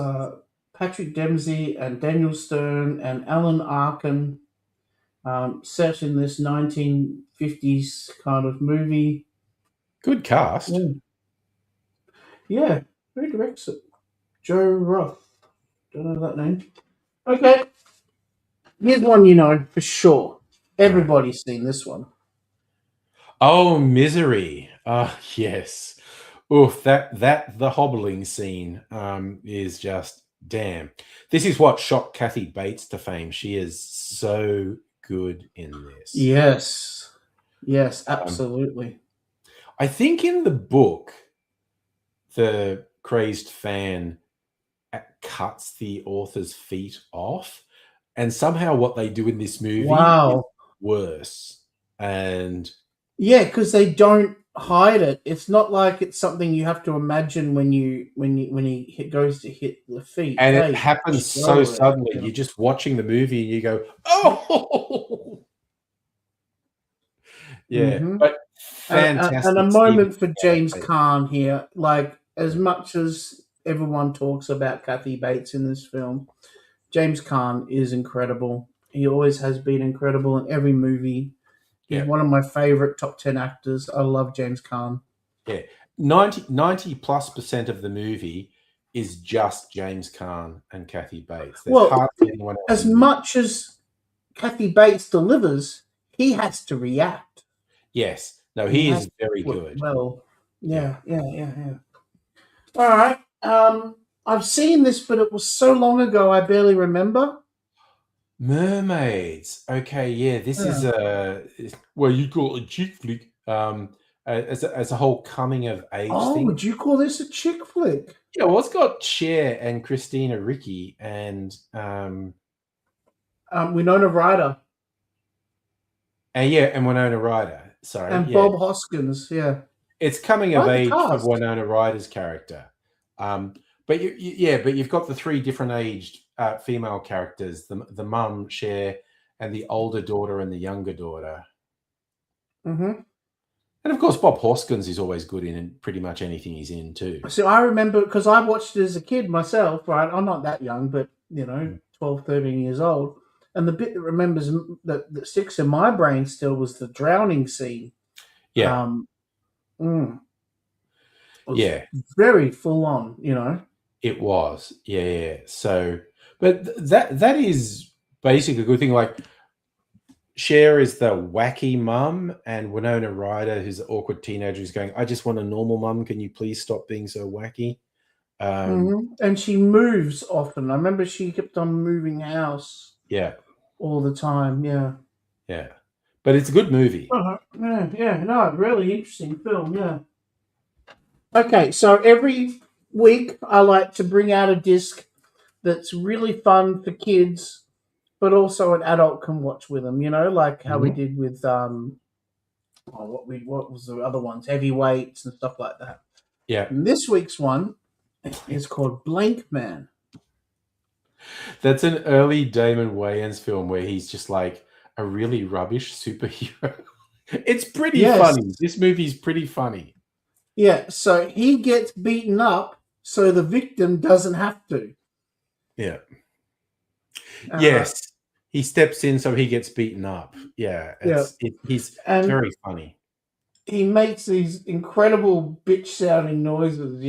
Patrick Dempsey and Daniel Stern and Alan Arkin, set in this 1950s kind of movie. Good cast. Yeah. Who directs it? Joe Roth. Don't know that name. Okay. Here's one you know for sure. Everybody's seen this one. Oh, Misery. Yes. Oof, that the hobbling scene is just damn. This is what shot Kathy Bates to fame. She is so good in this. Yes. Yes, Um, absolutely. I think in the book, the crazed fan cuts the author's feet off, and somehow what they do in this movie is Wow. worse. And Yeah, because they don't hide it. It's not like it's something you have to imagine when he goes to hit the feet. and it They happens so show it. suddenly. You know? You're just watching the movie and you go, "Oh, yeah!" Hmm. But And a fantastic Stephen moment for King James adaptation. Caan here. Like, as much as everyone talks about Kathy Bates in this film, James Caan is incredible. He always has been incredible in every movie. He's Yeah, one of my favorite top 10 actors. I love James Caan. yeah. 90+% of the movie is just James Caan and Kathy Bates. There's Well, hardly anyone else as in the movie. much as Kathy Bates delivers, he has to react. Yes. No, He he has is to very do it good. well. Yeah. Yeah. All right. I've seen this, but it was so long ago I barely remember. Mermaids. Okay, yeah, this is Yeah. well, you call it a chick flick. As a whole coming of age Oh, thing. would you call this a chick flick? Yeah, well, it's got Cher and Christina Ricci Winona Ryder and Winona Ryder. Sorry, and yeah, Bob Hoskins. Yeah, it's coming of quite the age for cast. Winona Ryder's character. But but you've got the three different aged female characters: the mum Cher, and the older daughter and the younger daughter. Hmm. And of course, Bob Hoskins is always good in pretty much anything he's in too. So I remember because I watched it as a kid myself. Right, I'm not that young, but 12, 13 years old. And the bit that remembers that sticks in my brain still was the drowning scene. Yeah, Um, mm, it was yeah, very full on. it was. Yeah. So, but that is basically a good thing. Like Cher is the wacky mum, and Winona Ryder, who's the awkward teenager, who's going, "I just want a normal mum. Can you please stop being so wacky?" And she moves often. I remember she kept on moving house Yeah, all the time. Yeah. yeah. But it's a good movie. Yeah. No, really interesting film. Yeah. Okay, so every week I like to bring out a disc that's really fun for kids, but also an adult can watch with them. Like how we Mhm. did with what was the other ones, heavyweights and stuff like that. Yeah, And this week's one is called Blank Man. that's an early Damon Wayans film where he's just like a really rubbish superhero. It's pretty Yes. funny. This movie's pretty funny. Yeah, so he gets beaten up so the victim doesn't have to. Yeah. Uh, Yes. He steps in so he gets beaten up. Yeah, yeah, he's and very funny. he makes these incredible bitch sounding noises,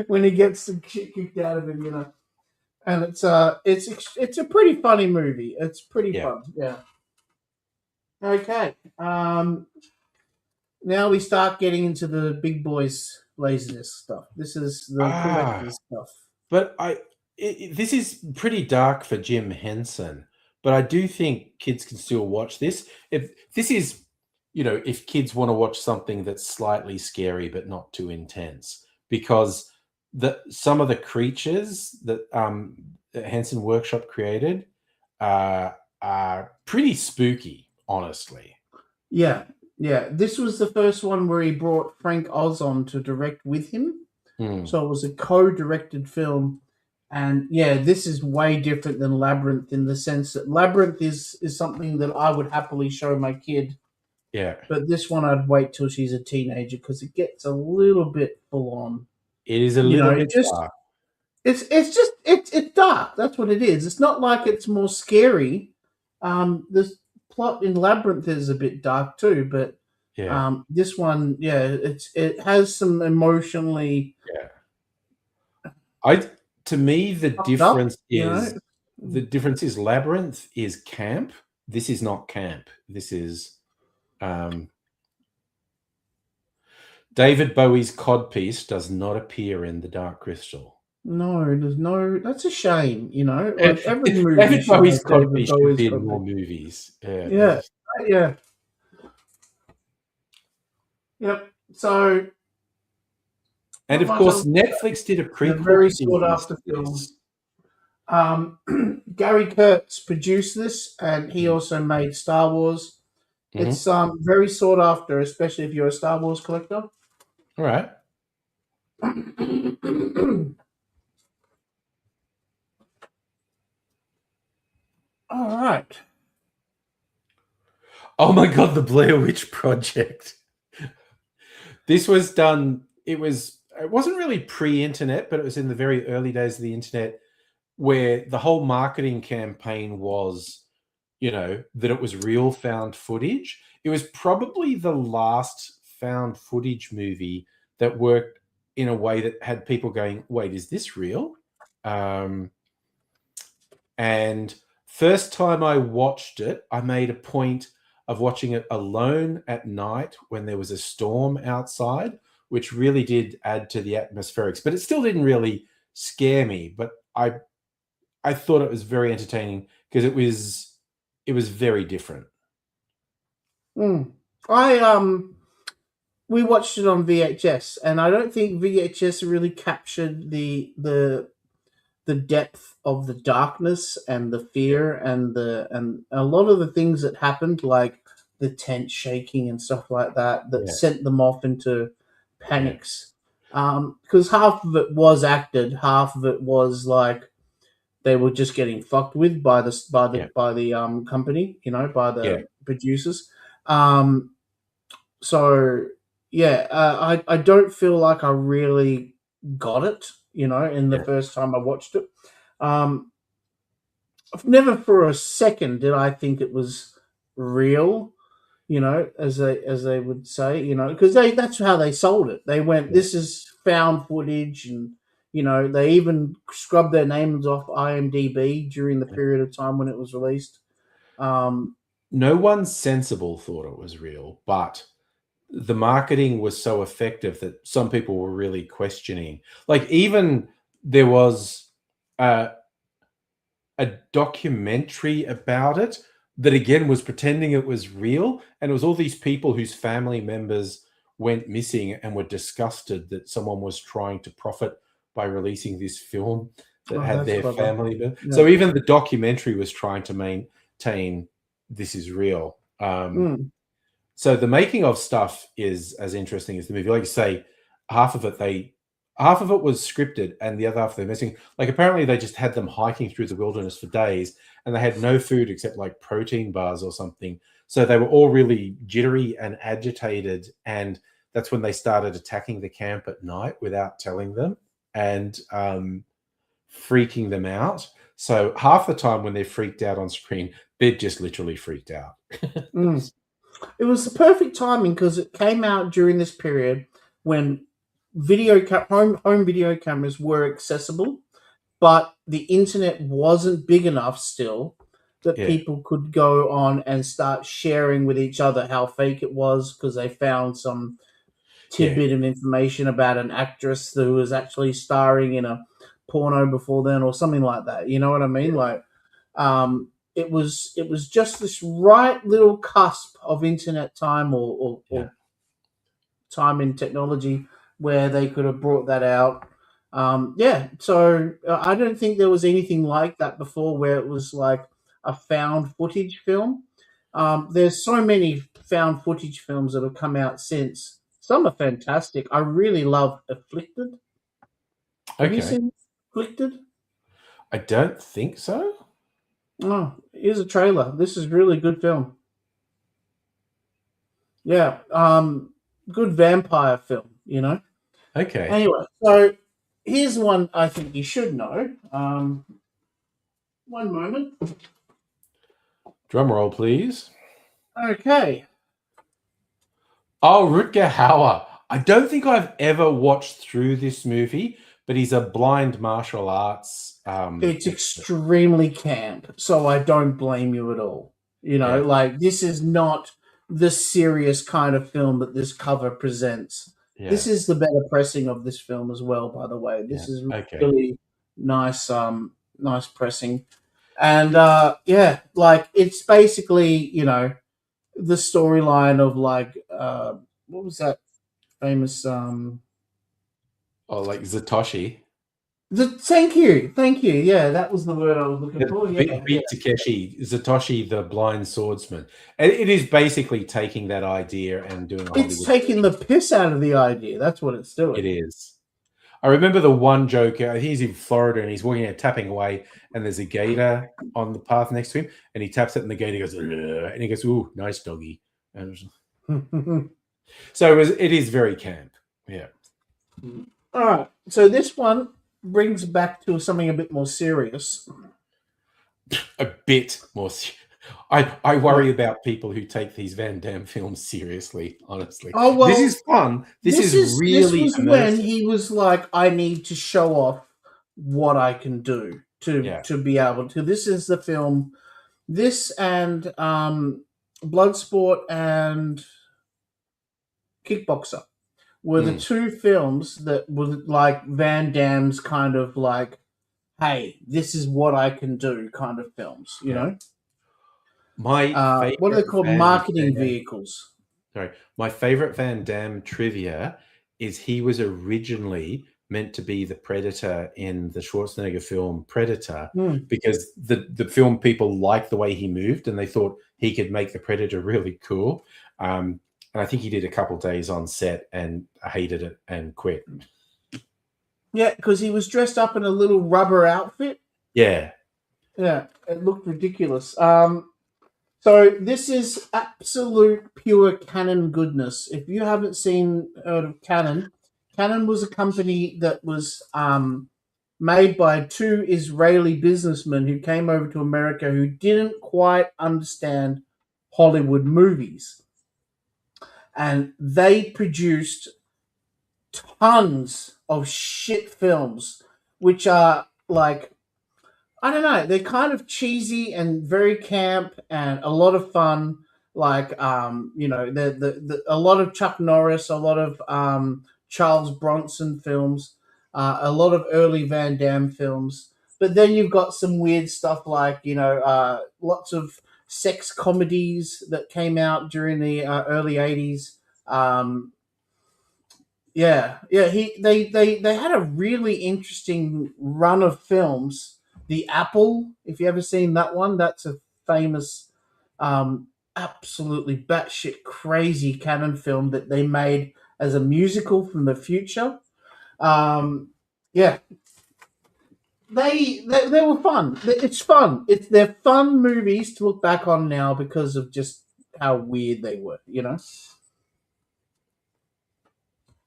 when he gets the shit kicked out of him. And it's a pretty funny movie. It's pretty Yeah. fun. Yeah. Okay. Now we start getting into the big boys laziness stuff. This is the Ah, collector's stuff. but this is pretty dark for Jim Henson, but I do think kids can still watch this. If this is, if kids want to watch something that's slightly scary but not too intense, because some of the creatures that Henson Workshop created are pretty spooky, honestly. Yeah. Yeah. This was the first one where he brought Frank Oz on to direct with him. Mm, So it was a co-directed film. And yeah, this is way different than Labyrinth in the sense that Labyrinth is something that I would happily show my kid. yeah, But this one I'd wait till she's a teenager because it gets a little bit full on. it is a little It bit just dark. it's dark. That's what it is. It's not like it's more scary. The plot in Labyrinth is a bit dark too, but Yeah, this one, yeah, it has some emotionally yeah. I to me fucked up. the difference is Labyrinth is camp, this is not camp. This is David Bowie's Codpiece does not appear in The Dark Crystal. No, there's no. That's a shame. Like every movie David should Bowie's have David Codpiece should Bowie's be in more copy. movies. Yeah, yeah, yep. So, And not of much course, else. Netflix did a A prequel very sought series after to film. this. Gary Kurtz produced this, and he also made Star Wars. Mhm. It's very sought after, especially if you're a Star Wars collector. All right. All right. Oh my God, the Blair Witch Project. This was done, it wasn't really pre-internet, but it was in the very early days of the internet, where the whole marketing campaign was, that it was real found footage. It was probably the last found footage movie that worked in a way that had people going, wait, is this real? And first time I watched it, I made a point of watching it alone at night when there was a storm outside, which really did add to the atmospherics, but it still didn't really scare me. But I thought it was very entertaining because it was very different. We watched it on VHS, and I don't think VHS really captured the depth of the darkness and the fear and a lot of the things that happened, like the tent shaking and stuff like that, sent them off into panics. Because half of it was acted, half of it was like they were just getting fucked with by the company, by the producers. So yeah, I don't feel like I really got it, in the first time I watched it. Never for a second did I think it was real, as they would say, because that's how they sold it. They went, this is found footage, and they even scrubbed their names off IMDb during the period of time when it was released. No one sensible thought it was real, but the marketing was so effective that some people were really questioning. Like, even there was a documentary about it that again was pretending it was real, and it was all these people whose family members went missing and were disgusted that someone was trying to profit by releasing this film that had their clever. family. Yeah. So even the documentary was trying to maintain this is real. So the making of stuff is as interesting as the movie. Like you say, half of it was scripted, and the other half they're missing. Like, apparently they just had them hiking through the wilderness for days, and they had no food except like protein bars or something. So they were all really jittery and agitated, and that's when they started attacking the camp at night without telling them and freaking them out. So half the time when they're freaked out on screen, they're just literally freaked out. It was the perfect timing because it came out during this period when home video cameras were accessible, but the internet wasn't big enough still that people could go on and start sharing with each other how fake it was, because they found some tidbit of information about an actress who was actually starring in a porno before then or something like that. You know what I mean? Like, it was just this right little cusp of internet time or time in technology where they could have brought that out. So I don't think there was anything like that before, where it was like a found footage film. There's so many found footage films that have come out since. Some are fantastic. I really love Afflicted. Have you seen Afflicted? I don't think so. Oh, here's a trailer. This is really good film. Yeah, good vampire film, Okay. Anyway, so here's one I think you should know. One moment. Drum roll, please. Okay. Oh, Rutger Hauer. I don't think I've ever watched through this movie, but he's a blind martial arts. It's extremely camp, so I don't blame you at all. You know, Yeah. like this is not the serious kind of film that this cover presents. This Yeah. is the better pressing of this film as well, by the way. Yeah. This is Okay. really nice, nice pressing. And yeah, like it's basically, you know, the storyline of like what was that famous Oh, like Zatoshi. thank you. Yeah, that was the word I was looking for. Yeah, yeah. Beat Takeshi, Zatoshi the Blind Swordsman. And it is basically taking that idea and doing a It's Hollywood taking the version. piss out of the idea. That's what it's It doing. is. I remember the one joke. I think he's in Florida and he's walking out tapping away, and there's a gator on the path next to him, and he taps it, and the gator goes, "Ugh," and he goes, "Ooh, nice doggy." And so it is very camp. Yeah. All right. So this one brings back to something a bit more serious. A bit more. I worry about people who take these Van Damme films seriously. Honestly, Oh this well, is fun. This is this really was when immersive. he was like, I need to show off what I can do Yeah. to be able to. This is the film. This and Bloodsport and Kickboxer were the Mm. two films that were like Van Damme's kind of like, hey, this is what I can do kind of films, you Yeah. know? My What are they favorite called? Van Marketing Damme. vehicles. Sorry, my favorite Van Damme trivia is he was originally meant to be the Predator in the Schwarzenegger film Predator, Hmm. because the film people liked the way he moved and they thought he could make the Predator really cool. And I think he did a couple days on set and hated it and quit. Yeah, because he was dressed up in a little rubber outfit. Yeah. Yeah, it looked ridiculous. So this is absolute pure Canon goodness. If you haven't heard of Canon, Canon was a company that was made by two Israeli businessmen who came over to America who didn't quite understand Hollywood movies, and they produced tons of shit films, which are like, I don't know. They're kind of cheesy and very camp and a lot of fun. Like, you know, a lot of Chuck Norris, a lot of Charles Bronson films, a lot of early Van Damme films. But then you've got some weird stuff like, you know, lots of sex comedies that came out during the early 80s. Um, yeah. They had a really interesting run of films. The Apple, if you ever seen that one, that's a famous, absolutely batshit crazy canon film that they made as a musical from the future. Yeah, they were fun. It's fun. They're fun movies to look back on now because of just how weird they were. You know.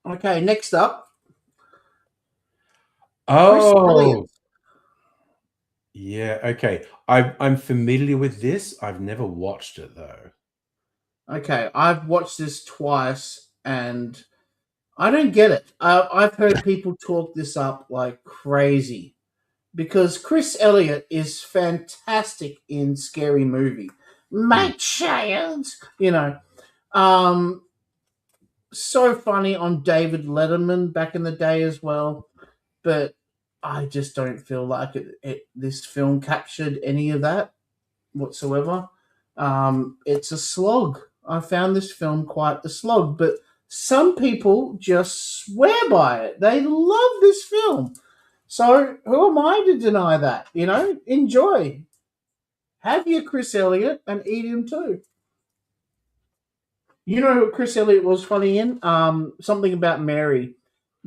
Okay, next up, Chris Elliott. Oh, yeah. Okay. I'm familiar with this. I've never watched it though. Okay, I've watched this twice and I don't get it. I've heard people talk this up like crazy because Chris Elliott is fantastic in Scary Movie. My Mm. child, you know, um, so funny on David Letterman back in the day as well. But I just don't feel like this film captured any of that whatsoever. It's a slog. I found this film quite a slog, but some people just swear by it. They love this film. So who am I to deny that? You know, enjoy. Have your Chris Elliott and eat him too. You know who Chris Elliott was funny in? Something about Mary.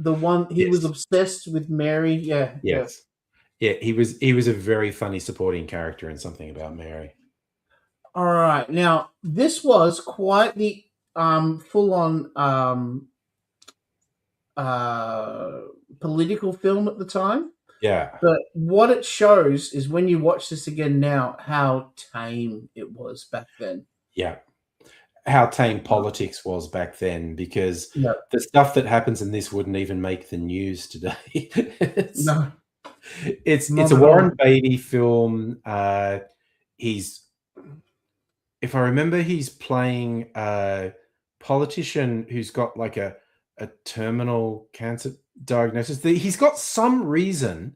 The one he was Yes. obsessed with Mary. Yeah, yeah. Yes. Yeah, he was a very funny supporting character in Something About Mary. All right. Now, this was quite the full on uh, political film at the time. Yeah. But what it shows is when you watch this again now, how tame it was back then. Yeah. How tame politics was back then, because Yeah. the stuff that happens in this wouldn't even make the news today. it's, No, it's not a at Warren all. Beatty film. He's if I remember, he's playing a politician who's got like a terminal cancer diagnosis. He's got some reason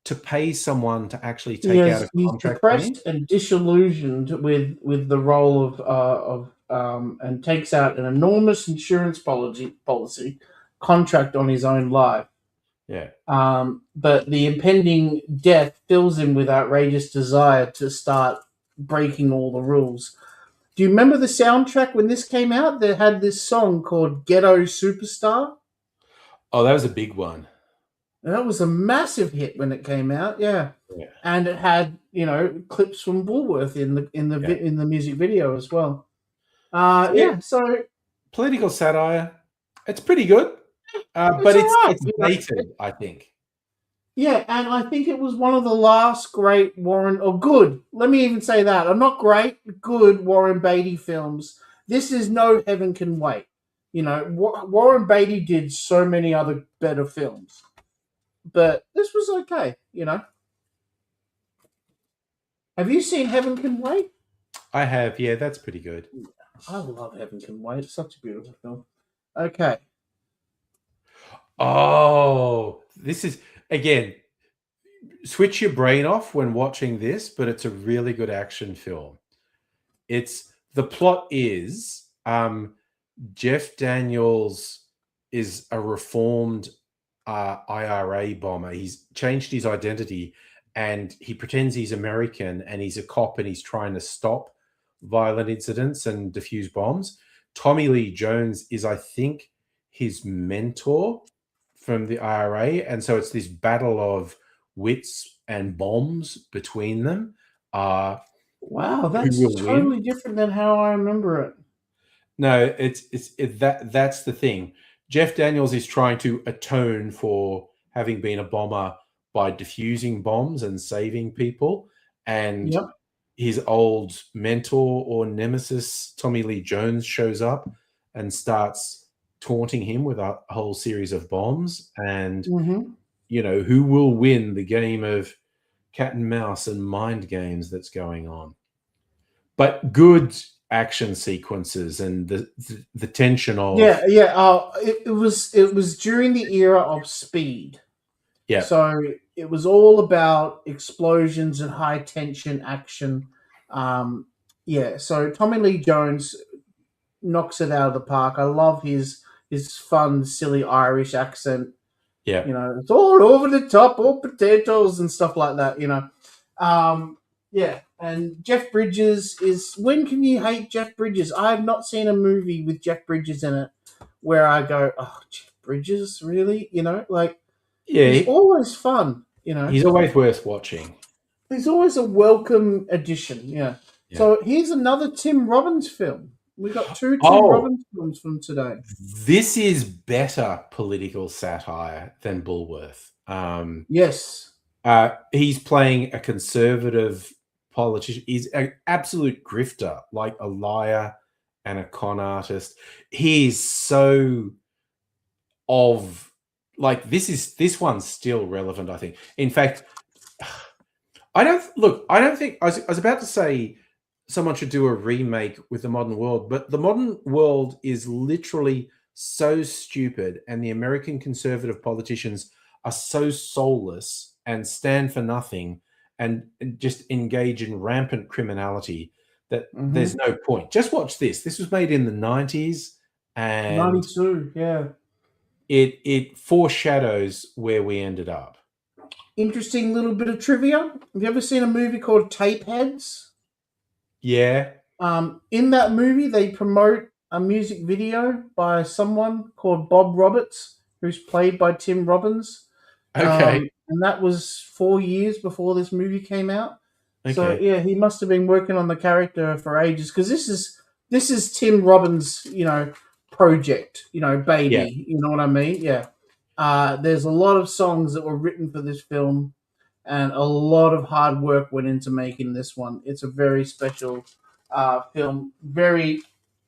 to pay someone to actually take out a He's contract on him. depressed and disillusioned with the role and takes out an enormous insurance policy contract on his own life. Yeah. But the impending death fills him with outrageous desire to start breaking all the rules. Do you remember the soundtrack when this came out? They had this song called Ghetto Superstar. Oh, that was a big one. And that was a massive hit when it came out, yeah. Yeah. And it had, clips from Woolworth in the music video as well. So political satire, it's pretty good, but it's dated, I think. Yeah, and I think it was one of the last great good. Let me even say that. I'm not great, good Warren Beatty films. This is no Heaven Can Wait. Warren Beatty did so many other better films. But this was okay, Have you seen Heaven Can Wait? I have, yeah, that's pretty good. I love Heaven Can Wait. It's such a beautiful film. Okay. Oh, this is, again, switch your brain off when watching this, but it's a really good action film. The plot is Jeff Daniels is a reformed IRA bomber. He's changed his identity and he pretends he's American and he's a cop and he's trying to stop violent incidents and defuse bombs. Tommy Lee Jones is, I think, his mentor from the IRA. And so it's this battle of wits and bombs between them. Wow, that's totally different than how I remember it. No, that's the thing. Jeff Daniels is trying to atone for having been a bomber by defusing bombs and saving people. And his old mentor or nemesis, Tommy Lee Jones, shows up and starts taunting him with a whole series of bombs. And, who will win the game of cat and mouse and mind games that's going on. But good action sequences and the tension of it was during the era of Speed. Yeah. So it was all about explosions and high tension action. So Tommy Lee Jones knocks it out of the park. I love his fun, silly Irish accent. Yeah. It's all over the top, all potatoes and stuff like that, and Jeff Bridges is... When can you hate Jeff Bridges? I have not seen a movie with Jeff Bridges in it where I go, oh, Jeff Bridges, really? He's always fun, He's always worth watching. He's always a welcome addition, yeah. So here's another Tim Robbins film. We got two Tim Robbins films from today. This is better political satire than Bulworth. Yes. He's playing a conservative politician. He's an absolute grifter, like a liar and a con artist. He's so this one's still relevant, I think. In fact, I don't think I was about to say someone should do a remake with the modern world, but the modern world is literally so stupid and the American conservative politicians are so soulless and stand for nothing and just engage in rampant criminality that there's no point. Just watch this. This was made in the 90s and 92, yeah. It foreshadows where we ended up. Interesting little bit of trivia. Have you ever seen a movie called Tapeheads? Yeah. In that movie, they promote a music video by someone called Bob Roberts, who's played by Tim Robbins. Okay. And that was 4 years before this movie came out. Okay. So yeah, he must have been working on the character for ages because this is Tim Robbins, project, baby. Yeah. You know what I mean? Yeah. There's a lot of songs that were written for this film. And a lot of hard work went into making this one. It's a very special film, very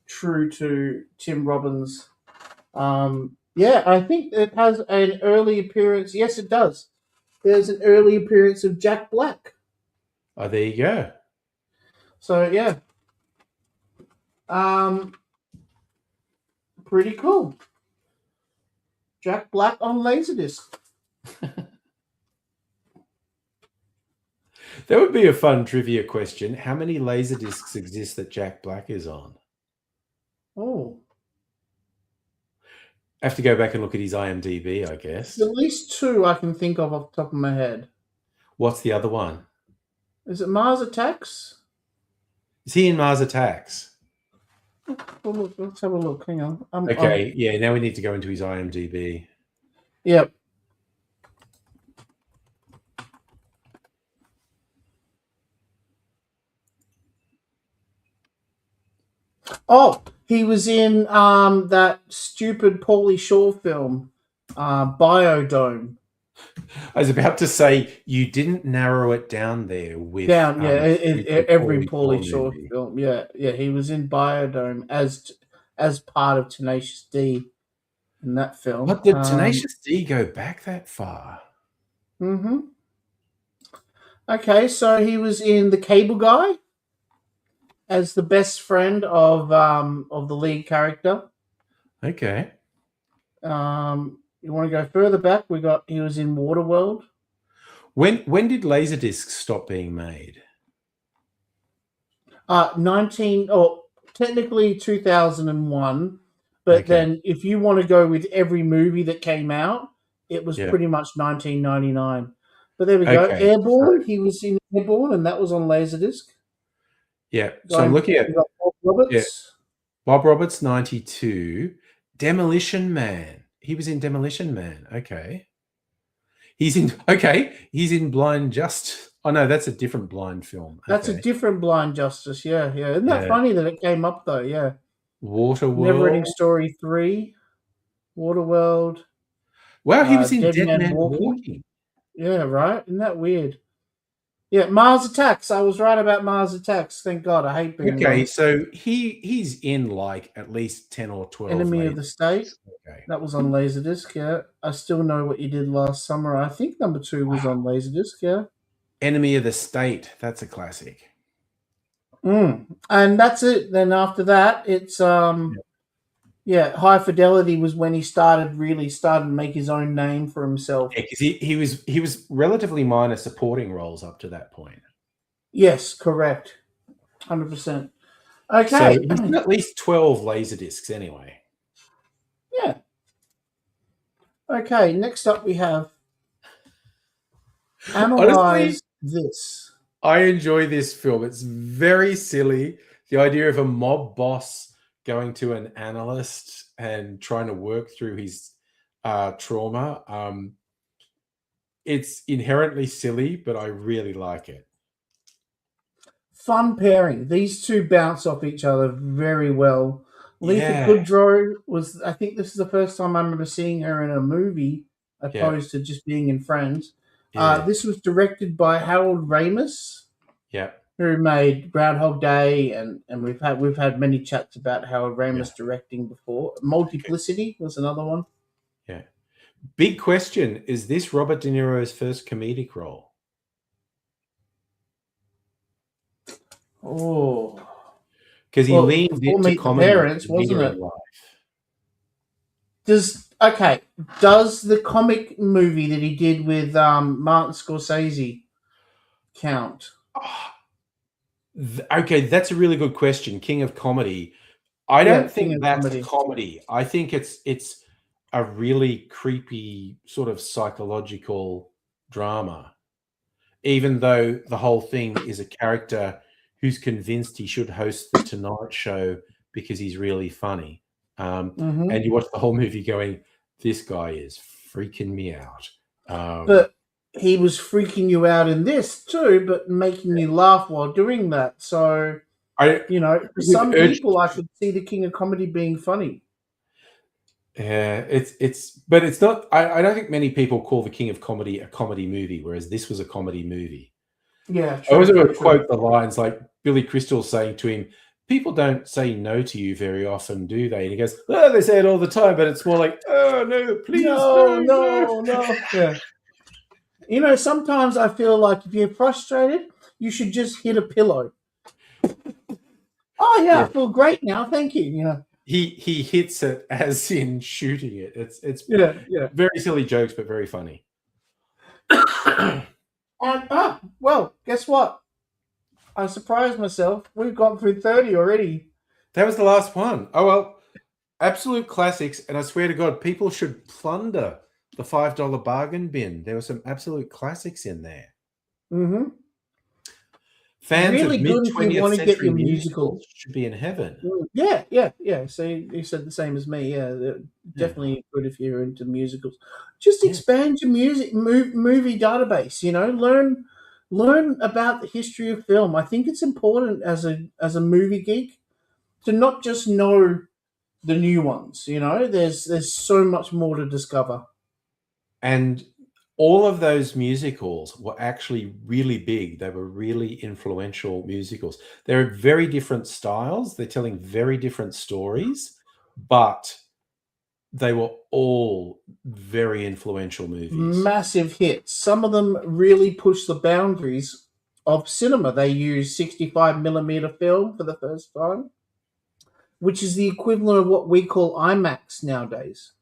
true to Tim Robbins. I think it has an early appearance. Yes, it does. There's an early appearance of Jack Black. Oh, there you go. So, yeah. Pretty cool. Jack Black on Laserdisc. That would be a fun trivia question. How many laser discs exist that Jack Black is on? Oh. I have to go back and look at his IMDb, I guess. At least 2 I can think of off the top of my head. What's the other one? Is it Mars Attacks? Is he in Mars Attacks? Well, look, let's have a look. Hang on. Okay, yeah, now we need to go into his IMDb. Yep. Oh, he was in that stupid Pauly Shore film, Biodome. I was about to say you didn't narrow it down there with every Pauly Shore film. Yeah, he was in Biodome as part of Tenacious D in that film. But did Tenacious D go back that far? Mm-hmm. Okay, so he was in The Cable Guy as the best friend of the lead character. Okay. You want to go further back? He was in Waterworld. When did Laserdiscs stop being made? Technically 2001, but then if you want to go with every movie that came out, it was pretty much 1999. But there we go. Airborne. He was in Airborne, and that was on Laserdisc. Yeah. So I'm looking at Bob Roberts. Yeah. Bob Roberts, 92. Demolition Man. He was in Demolition Man. Okay. He's in Blind Justice. Oh no, that's a different Blind film. That's a different Blind Justice. Yeah. Isn't that funny that it came up though? Yeah. Waterworld. Neverending Story 3. Waterworld. Wow, he was in Dead Man Walking. Yeah, right. Isn't that weird? Yeah, Mars Attacks. I was right about Mars Attacks. Thank God. I hate being wrong. So he's in like at least 10 or 12. Enemy of the State. Okay. That was on Laserdisc, yeah. I Still Know What You Did Last Summer. I think number 2 was on Laserdisc, yeah. Enemy of the State. That's a classic. And that's it. Then after that, it's High Fidelity was when he started to make his own name for himself. Yeah, because he was relatively minor supporting roles up to that point. Yes, correct. 100%. Okay. So he's in at least 12 Laserdiscs anyway. Yeah. Okay, next up we have Analyze This. I enjoy this film. It's very silly. The idea of a mob boss going to an analyst and trying to work through his trauma. It's inherently silly, but I really like it. Fun pairing. These two bounce off each other very well. Letha Kudrow was, I think this is the first time I remember seeing her in a movie opposed to just being in Friends. This was directed by Harold Ramis. Yeah. Who made Groundhog Day, and we've had many chats about Harold Ramis directing before. Multiplicity was another one. Yeah. Big question: is this Robert De Niro's first comedic role? Oh, because he leaned into comedy. Parents, wasn't it? Does the comic movie that he did with Martin Scorsese count? Okay, that's a really good question. King of Comedy. I don't think that's comedy. I think it's a really creepy sort of psychological drama. Even though the whole thing is a character who's convinced he should host the Tonight Show because he's really funny. And you watch the whole movie going, this guy is freaking me out. But he was freaking you out in this too, but making you laugh while doing that. So, for some people, I could see the King of Comedy being funny. Yeah, but it's not. I don't think many people call the King of Comedy a comedy movie, whereas this was a comedy movie. Yeah, I always want to quote the lines like Billy Crystal saying to him, "People don't say no to you very often, do they?" And he goes, "Oh, they say it all the time, but it's more like, oh no, please, no." Yeah. Sometimes I feel like if you're frustrated, you should just hit a pillow. Oh yeah, Yeah. I feel great now. Thank you. You know. He hits it as in shooting it. It's Yeah, yeah. very silly jokes, but very funny. And well, guess what? I surprised myself. We've gone through 30 already. That was the last one. Oh well, absolute classics, and I swear to God, people should plunder the $5 bargain bin. There were some absolute classics in there. Mm-hmm. Fans Really of mid good if you 20th want to get century your musical. musicals should be in heaven. Yeah, yeah, yeah. So you said the same as me. Yeah, they're Yeah. definitely good if you're into musicals. Just Yeah. expand your movie database. You know, learn about the history of film. I think it's important as a movie geek to not just know the new ones. You know, there's so much more to discover. And all of those musicals were actually really big. They were really influential musicals. They're very different styles. They're telling very different stories, but they were all very influential movies. Massive hits. Some of them really push the boundaries of cinema. They use 65 millimeter film for the first time, which is the equivalent of what we call IMAX nowadays.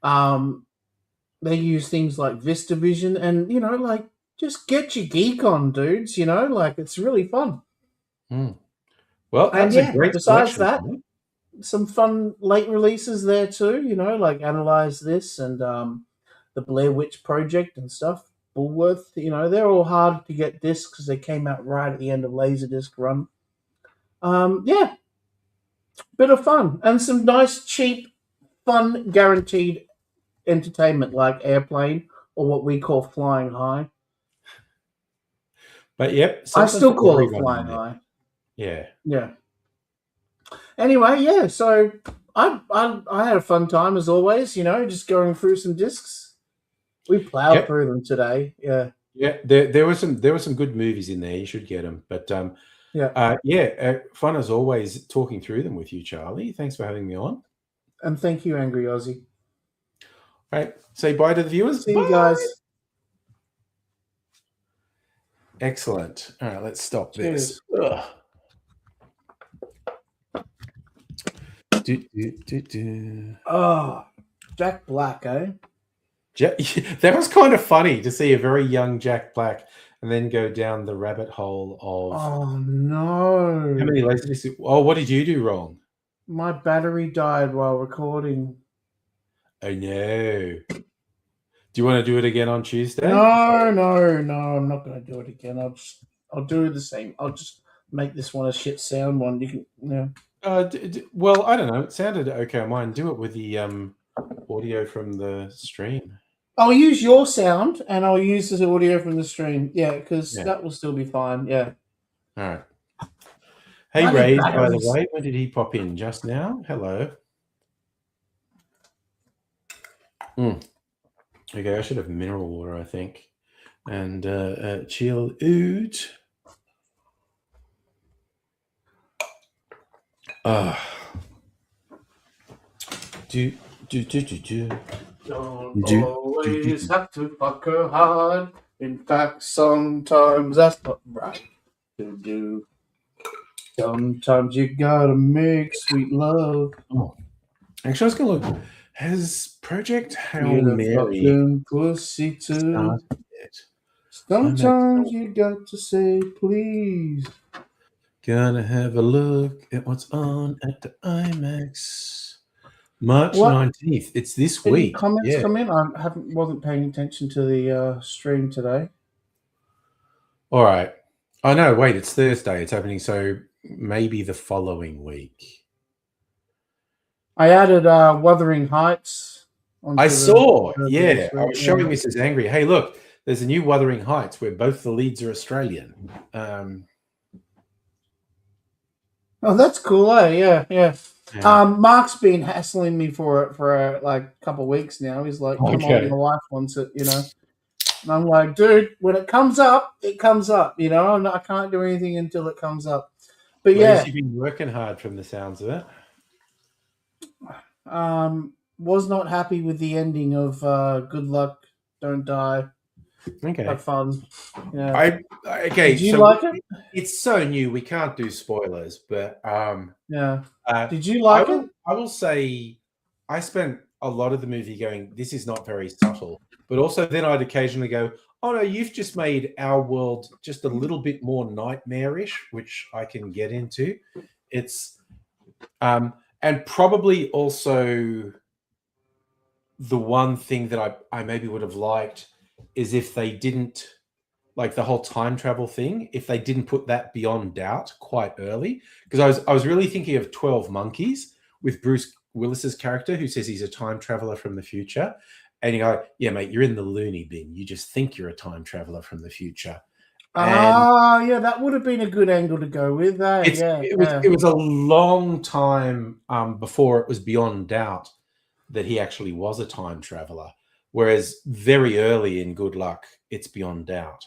Um, they use things like VistaVision, and like just get your geek on, dudes. Like it's really fun. Hmm. Well, that And was a yeah, great besides selection. that, some fun late releases there too. Like Analyze This and the Blair Witch Project and stuff. Bullworth, they're all hard to get discs because they came out right at the end of Laserdisc run. Yeah, bit of fun and some nice, cheap, fun, guaranteed entertainment like Airplane or what we call Flying High. But yep, I something still for call it everyone in Flying there. High. Yeah. Yeah. Anyway, yeah. So I had a fun time as always. Just going through some discs. We plowed Yep. through them today. Yeah. Yeah, there were some good movies in there. You should get them. But Yeah. fun as always talking through them with you, Charlie. Thanks for having me on. And thank you, Angry Aussie. All right, say bye to the viewers. See Bye. you guys. Excellent. All right, let's stop Cheers. this. Ugh. Do. Oh, Jack Black, eh? That was kind of funny to see a very young Jack Black and then go down the rabbit hole of Oh no! how many laserdiscs. Oh, what did you do wrong? My battery died while recording. Oh no! Do you want to do it again on Tuesday? No, I'm not going to do it again. I'll do the same. I'll just make this one a shit sound one. You can, Well, I don't know. It sounded okay on mine. Do it with the audio from the stream. I'll use your sound and I'll use the audio from the stream. Yeah, because that will still be fine. Yeah. All right. Hey, Ray, by the way, when did he pop in? Just now? Hello. Okay, I should have mineral water, I think. And chill out. Don't always have to fuck her hard. In fact, sometimes that's not right to do. Sometimes you gotta make sweet love. Oh. Actually, I was going to look. Has Project Hail Get a Mary fucking pussy too. started yet? Sometimes you got to say please. Gonna have a look at what's on at the IMAX. March 19th. It's this Any week. comments come in? I wasn't paying attention to the stream today. All right. Oh no, wait, it's Thursday. It's opening, so maybe the following week. I added Wuthering Heights. I saw. Yeah, I was showing Mrs. Angry. Hey, look, there's a new Wuthering Heights where both the leads are Australian. Oh, that's cool, eh? Yeah. Mark's been hassling me for like a couple of weeks now. He's like, "Come on, my wife wants it," And I'm like, "Dude, when it comes up, it comes up. I can't do anything until it comes up." But Whereas you've been working hard from the sounds of it. Was not happy with the ending of Good Luck, Don't Die. Okay. Have fun. Yeah. Okay. Did you So like it? it's so new. We can't do spoilers, but Yeah. uh, Did you like it? I will say I spent a lot of the movie going, this is not very subtle. But also then I'd occasionally go, oh no, you've just made our world just a little bit more nightmarish, which I can get into. It's and probably also the one thing that I maybe would have liked is if they didn't like the whole time travel thing, if they didn't put that beyond doubt quite early. Because I was really thinking of 12 Monkeys with Bruce Willis's character who says he's a time traveler from the future. And you go, yeah, mate, you're in the loony bin. You just think you're a time traveler from the future. And Yeah, that would have been a good angle to go with. Yeah, yeah. it was a long time before it was beyond doubt that he actually was a time traveler. Whereas very early in Good Luck, it's beyond doubt.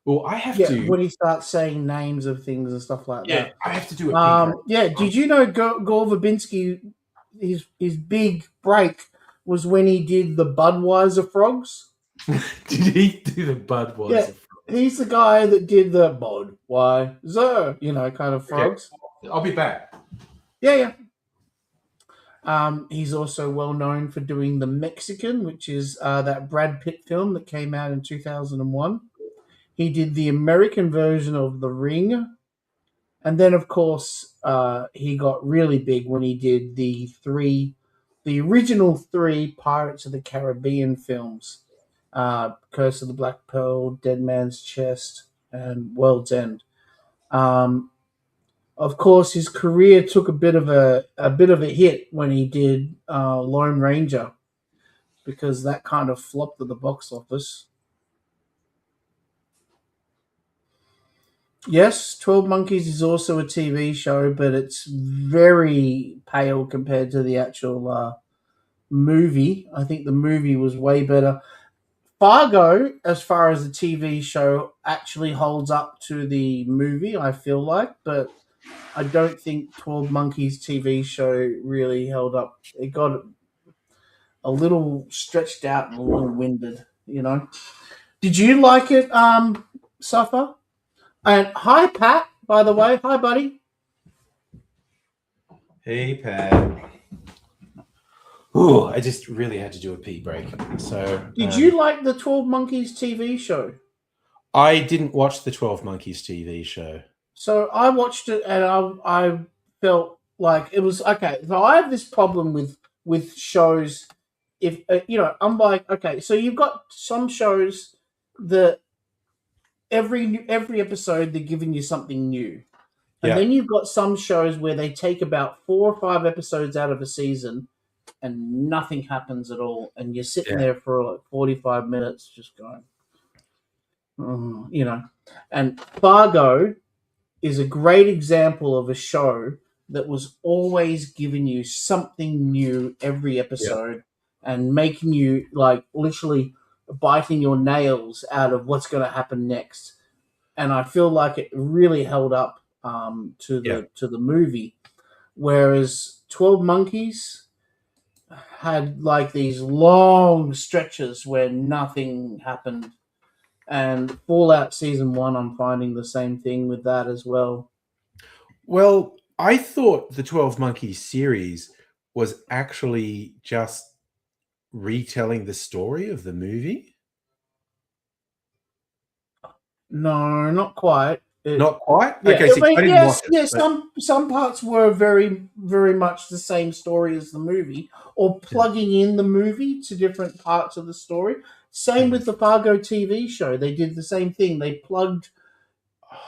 Well, I have Yeah, to. when he starts saying names of things and stuff like Yeah, that. I have to do a pee break. Yeah, did you know Gore Verbinski, his big break was when he did the Budweiser frogs? Did he do the Budweiser? Yeah, he's the guy that did the Budweiser, kind of Okay, frogs. I'll be back. Yeah. He's also well known for doing The Mexican, which is that Brad Pitt film that came out in 2001. He did the American version of The Ring. And then, of course, he got really big when he did the original 3 Pirates of the Caribbean films. Curse of the Black Pearl, Dead Man's Chest, and World's End. Of course, his career took a bit of a hit when he did Lone Ranger, because that kind of flopped at the box office. Yes, 12 Monkeys is also a TV show, but it's very pale compared to the actual movie. I think the movie was way better. Fargo, as far as the TV show, actually holds up to the movie, I feel like, but I don't think 12 Monkeys TV show really held up. It got a little stretched out and long-winded, Did you like it, Suffer? And hi, Pat, by the way. Hi, buddy. Hey, Pat. Ooh, I just really had to do a pee break. So, Did you like the 12 Monkeys TV show? I didn't watch the 12 Monkeys TV show. So I watched it and I felt like it was okay. So I have this problem with shows. If I'm like, okay, so you've got some shows that every episode they're giving you something new, and then you've got some shows where they take about 4 or 5 episodes out of a season and nothing happens at all, and you're sitting there for like 45 minutes just going, And Fargo is a great example of a show that was always giving you something new every episode and making you like literally biting your nails out of what's going to happen next. And I feel like it really held up to the movie, whereas 12 Monkeys had like these long stretches where nothing happened. And Fallout Season 1, I'm finding the same thing with that as well. Well, I thought the 12 Monkeys series was actually just retelling the story of the movie. No, not quite. Not quite? Yeah, Okay, so I didn't watch it. But some parts were very, very much the same story as the movie, or plugging in the movie to different parts of the story. Same with the Fargo TV show. They did the same thing. They plugged,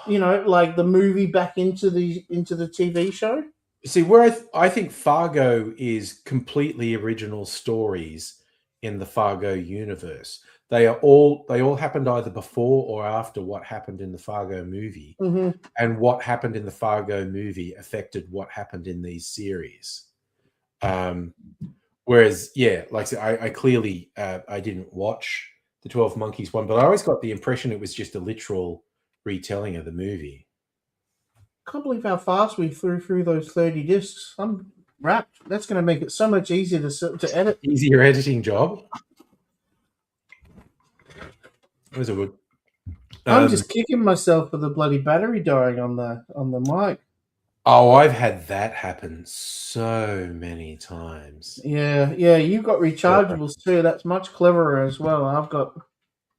like the movie back into the TV show. See, where I think Fargo is completely original stories in the Fargo universe. They all happened either before or after what happened in the Fargo movie, and what happened in the Fargo movie affected what happened in these series. Whereas, like I clearly I didn't watch the 12 Monkeys one, but I always got the impression it was just a literal retelling of the movie. Can't believe how fast we flew through those 30 discs. I'm wrapped. That's going to make it so much easier to edit. Easier editing job. Those are good. I'm just kicking myself for the bloody battery dying on the mic. Oh, I've had that happen so many times. Yeah, you've got rechargeables too. That's much cleverer as well. I've got.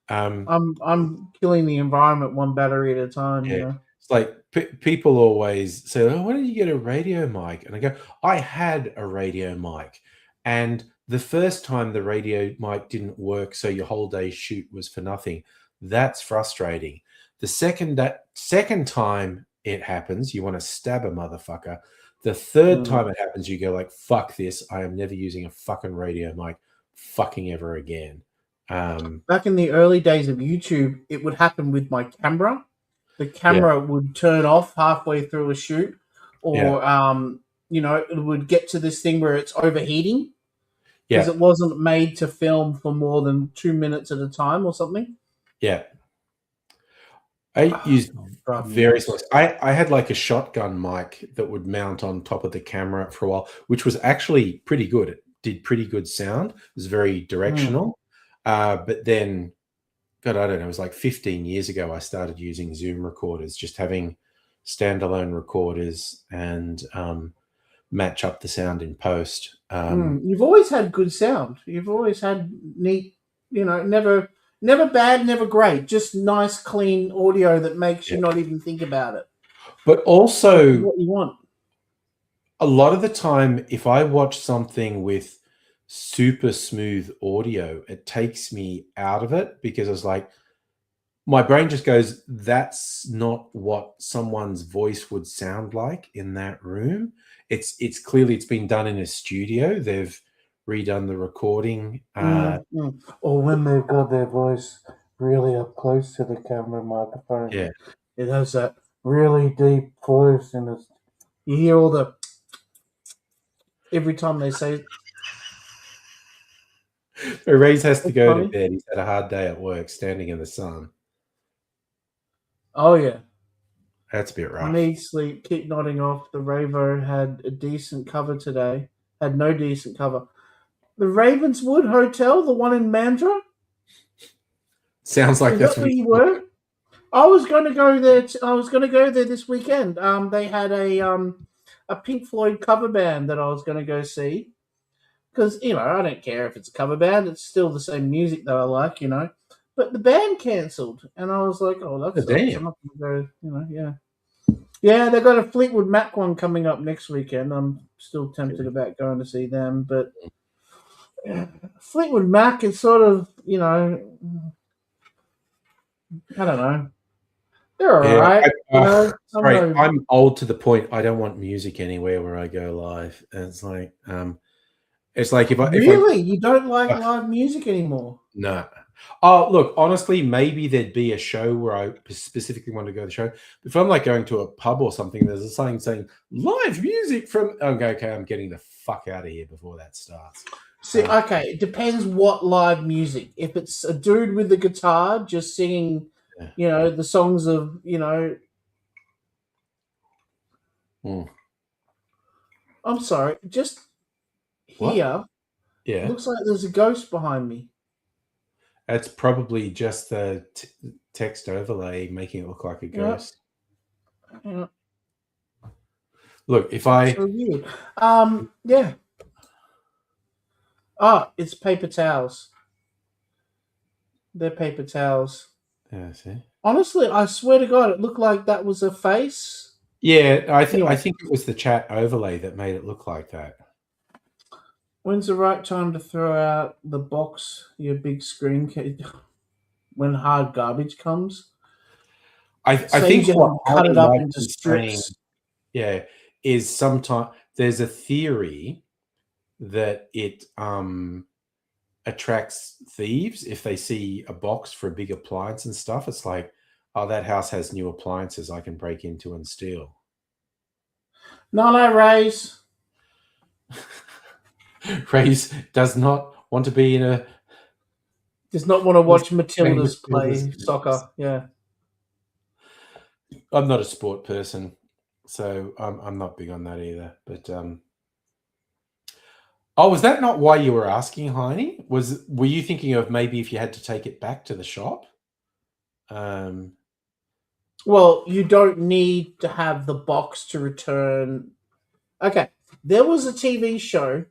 I'm killing the environment one battery at a time. Yeah. You know. It's like people always say, "Oh, why did you get a radio mic?" And I go, "I had a radio mic, and the first time the radio mic didn't work, so your whole day's shoot was for nothing. That's frustrating. The second time it happens, you want to stab a motherfucker. The third time it happens, you go like, "Fuck this! I am never using a fucking radio mic, fucking ever again." Back in the early days of YouTube, it would happen with my camera. The camera would turn off halfway through a shoot, or it would get to this thing where it's overheating because it wasn't made to film for more than 2 minutes at a time or something. Yeah. I used various ones. I had like a shotgun mic that would mount on top of the camera for a while, which was actually pretty good. It did pretty good sound. It was very directional. But then, God, I don't know, it was like 15 years ago I started using Zoom recorders, just having standalone recorders and match up the sound in post. You've always had good sound. You've always had neat, never bad, never great. Just nice, clean audio that makes you not even think about it. But also, what you want. A lot of the time, if I watch something with super smooth audio, it takes me out of it because it's like, my brain just goes, that's not what someone's voice would sound like in that room. It's clearly it's been done in a studio. They've redone the recording. Or when they've got their voice really up close to the camera microphone. Yeah. It has that really deep voice, and you hear all the every time they say. Ray's has to go to bed. He's had a hard day at work, standing in the sun. Oh yeah, that's a bit rough. I need sleep. Keep nodding off. The Ravo had a decent cover today. Had no decent cover. The Ravenswood Hotel, the one in Mandurah. Sounds like that's where you were. I was going to go there. I was going to go there this weekend. They had a Pink Floyd cover band that I was going to go see. Because, I don't care if it's a cover band. It's still the same music that I like, But the band cancelled. And I was like, oh, that's damn. I'm not going to go, yeah. Yeah, they've got a Fleetwood Mac one coming up next weekend. I'm still tempted about going to see them. But Fleetwood Mac is sort of, I don't know. They're all right. Sorry, I'm old to the point I don't want music anywhere where I go live. It's like if I you don't like live music anymore? No. Oh, look, honestly, maybe there'd be a show where I specifically want to go to the show. If I'm like going to a pub or something, there's a sign saying live music from. Okay, I'm getting the fuck out of here before that starts. See, okay, it depends what live music. If it's a dude with the guitar just singing, the songs of, I'm sorry, just here. Yeah. Looks like there's a ghost behind me. That's probably just the text overlay making it look like a ghost. Yeah. Look, if I... So weird. Yeah. It's paper towels. They're paper towels. Yeah, see? Honestly, I swear to God, it looked like that was a face. Yeah, I think it was the chat overlay that made it look like that. When's the right time to throw out the box, your big screen? When hard garbage comes? I think what cut it up into strips. Is sometimes there's a theory that it attracts thieves if they see a box for a big appliance and stuff. It's like, oh, that house has new appliances I can break into and steal. No, Rays. Rays does not want to be in a... Does not want to watch Matildas play soccer. Yeah. I'm not a sport person, so I'm not big on that either. But was that not why you were asking, Heine? Were you thinking of maybe if you had to take it back to the shop? Um, Well, you don't need to have the box to return. Okay, there was a TV show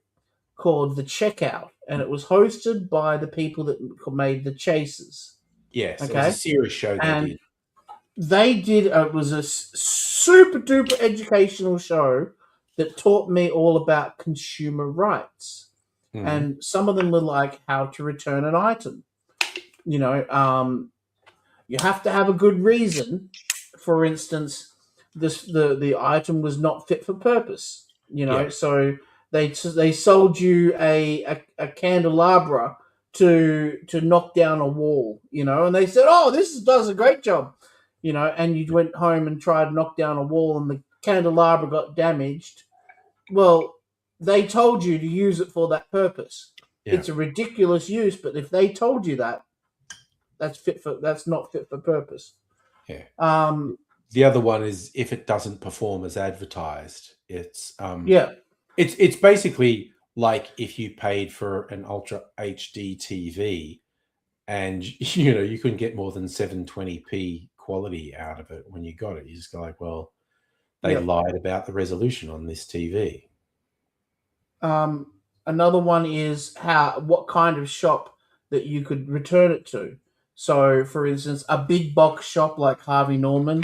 called The Checkout, and it was hosted by the people that made The Chasers. yes, it was a Okay, serious show they and did. they did. It was a super duper educational show that taught me all about consumer rights, Mhm. and some of them were like how to return an item. You know, you have to have a good reason. For instance, the item was not fit for purpose. You Yeah, know, so they sold you a candelabra to knock down a wall. You know, and they said, "Oh, does a great job." You know, and you went home and tried to knock down a wall, and the candelabra got damaged. Well, they told you to use it for that purpose. yeah, It's a ridiculous use, but if they told you that, that's not fit for purpose. yeah. Um, The other one is if it doesn't perform as advertised. yeah, It's basically like if you paid for an Ultra HD TV and you couldn't get more than 720p quality out of it when you got it. You just go like, well, they yeah. lied about the resolution on this TV. Um, Another one is what kind of shop that you could return it to. So, for instance, a big box shop like Harvey Norman,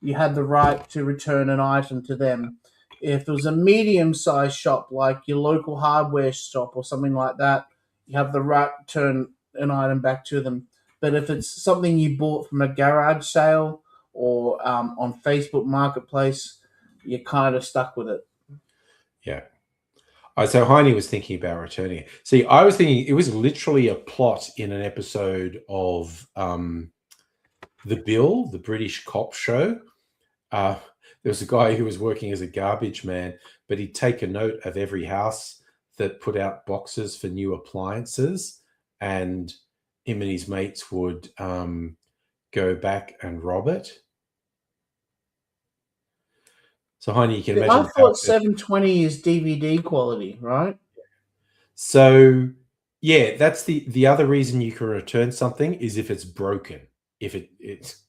you had the right to return an item to them. If it was a medium-sized shop like your local hardware shop or something like that, you have the right to turn an item back to them. But if it's something you bought from a garage sale or on Facebook Marketplace, you're kind of stuck with it. Yeah. So Heine was thinking about returning it. See, I was thinking it was literally a plot in an episode of The Bill, the British cop show. Uh, there was a guy who was working as a garbage man, but he'd take a note of every house that put out boxes for new appliances, and him and his mates would go back and rob it. So, Heine, you can imagine I the thought fact that. 720 is DVD quality, right? So, yeah, that's the other reason you can return something is if it's broken. It's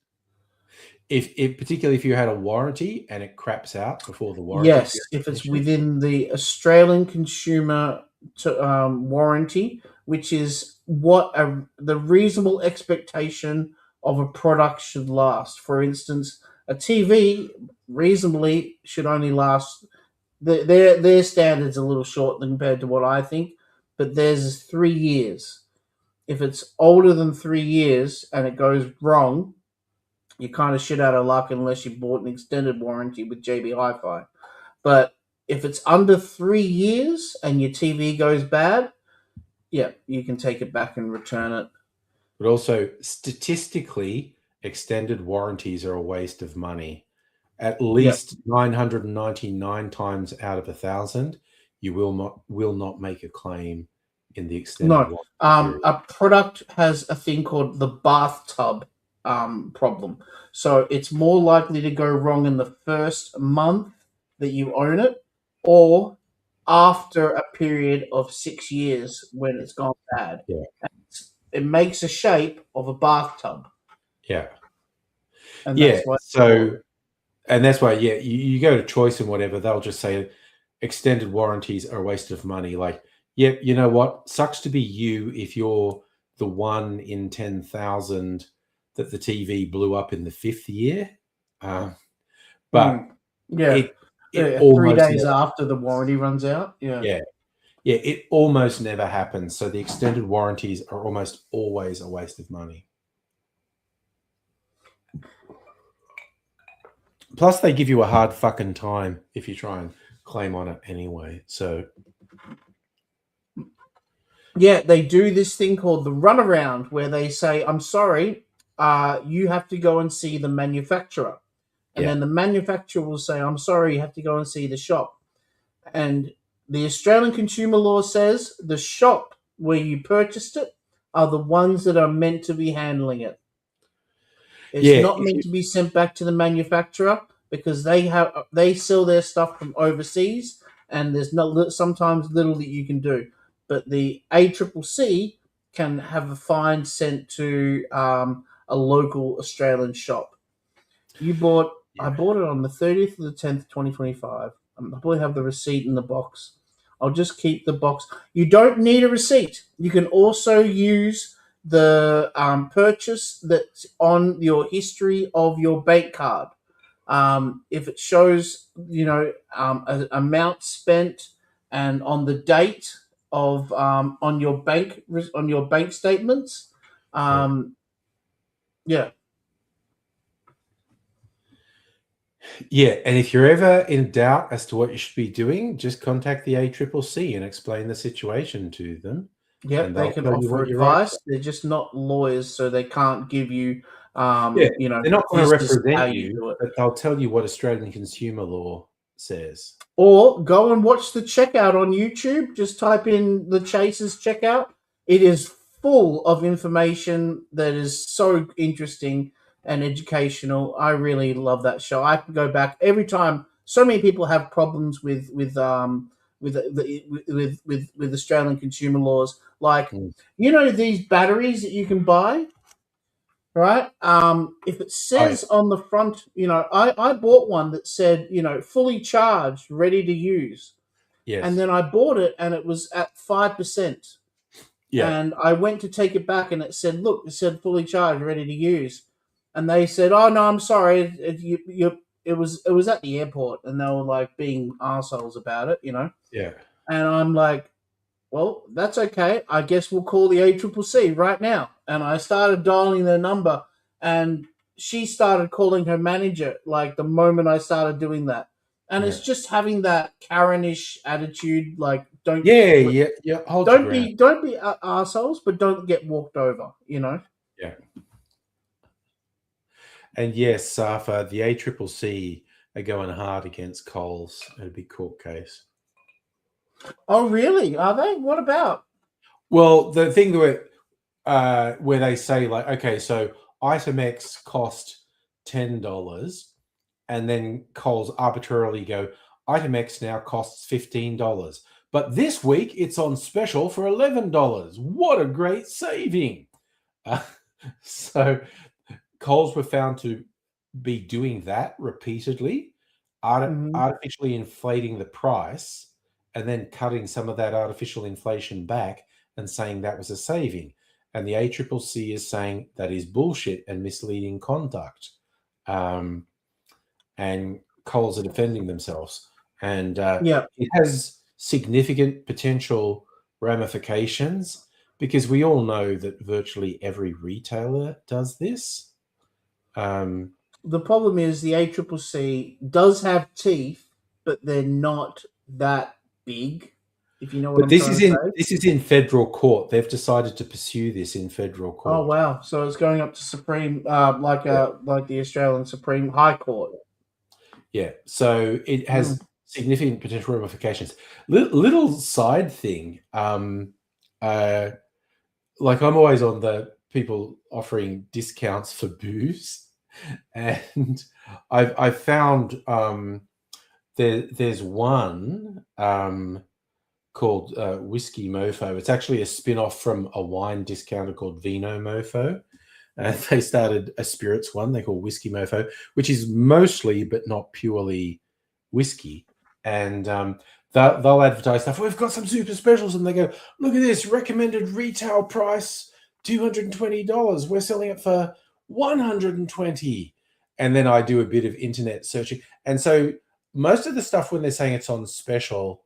if particularly if you had a warranty and it craps out before the warranty Yes, period if it's finishes. within the Australian consumer warranty, which is the reasonable expectation of a product should last. For instance, a TV reasonably should only last. Their standards a little short compared to what I think, but theirs is 3 years. If it's older than 3 years and it goes wrong, you're kind of shit out of luck unless you bought an extended warranty with JB Hi-Fi. But if it's under 3 years and your TV goes bad, yeah, you can take it back and return it. But also, statistically, extended warranties are a waste of money. At Yeah. least 999 times out of 1,000, you will not make a claim in the extended No. warranty period. A product has a thing called the bathtub problem. So it's more likely to go wrong in the first month that you own it or after a period of 6 years when it's gone bad. Yeah. It makes a shape of a bathtub, Yeah. and Yeah. that's why. So, and that's why, yeah, you go to Choice and whatever, they'll just say extended warranties are a waste of money. Like, yep, you know what? Sucks to be you if you're the 1 in 10,000 that the TV blew up in the 5th year. But Yeah, it 3 almost days never, after the warranty runs out. Yeah. yeah, yeah, it almost never happens. So the extended warranties are almost always a waste of money. Plus, they give you a hard fucking time if you try and claim on it anyway. So, Yeah, they do this thing called the runaround where they say, I'm sorry, you have to go and see the manufacturer. And yeah, then the manufacturer will say, I'm sorry, you have to go and see the shop. And the Australian consumer law says the shop where you purchased it are the ones that are meant to be handling it. It's yeah, not meant to be sent back to the manufacturer because they sell their stuff from overseas, and there's sometimes little that you can do. But the ACCC can have a fine sent to a local Australian shop. I bought it on the 30th of the 10th, 2025. I probably have the receipt in the box. I'll just keep the box. You don't need a receipt. You can also use the purchase that's on your history of your bank card. If it shows, a amount spent and on the date of on your bank statements, yeah. Yeah, and if you're ever in doubt as to what you should be doing, just contact the ACCC and explain the situation to them. Yep, And they they'll can tell you offer what your rights advice. They're just not lawyers, so they can't give you, Yeah, they're not going to this is how represent you you, do it. but they'll tell you what Australian consumer law says. Or go and watch the checkout on YouTube. Just type in the Chase's checkout. It is full of information that is so interesting and educational. I really love that show. I can go back every time. So many people have problems with Australian consumer laws. Like, Mm. these batteries that you can buy, right? If it says on the front, I bought one that said, fully charged, ready to use. Yes. And then I bought it and it was at 5%. Yeah. And I went to take it back and it said fully charged, ready to use. And they said, "Oh no, I'm sorry. It was at the airport," and they were like being assholes about it, Yeah. And I'm like, "Well, that's okay. I guess we'll call the ACCC right now." And I started dialing their number, and she started calling her manager like the moment I started doing that. And it's just having that Karenish attitude, like Hold don't be assholes, but don't get walked over, Yeah. And yes, Safa, the ACCC are going hard against Coles in a big court case. Oh, really? Are they? What about? Well, the thing where they say, like, okay, so item X cost $10, and then Coles arbitrarily go, item X now costs $15, but this week it's on special for $11. What a great saving! So Coles were found to be doing that repeatedly, artificially inflating the price, and then cutting some of that artificial inflation back and saying that was a saving. And the ACCC is saying that is bullshit and misleading conduct. And Coles are defending themselves. And it has significant potential ramifications because we all know that virtually every retailer does this. The problem is the ACCC does have teeth, but they're not that big. If you know what I'm trying to say. This is in federal court. They've decided to pursue this in federal court. Oh wow! So it's going up to Supreme, like the Australian Supreme High Court. Yeah. So it has significant potential ramifications. Little side thing. Like I'm always on the people offering discounts for booze, and I've found there's one called Whiskey Mofo. It's actually a spin-off from a wine discounter called Vino Mofo. They started a spirits one they call Whiskey Mofo, which is mostly but not purely whiskey. And they'll advertise stuff. We've got some super specials, and they go, "Look at this recommended retail price, $220. We're selling it for $120." And then I do a bit of internet searching, and so most of the stuff when they're saying it's on special,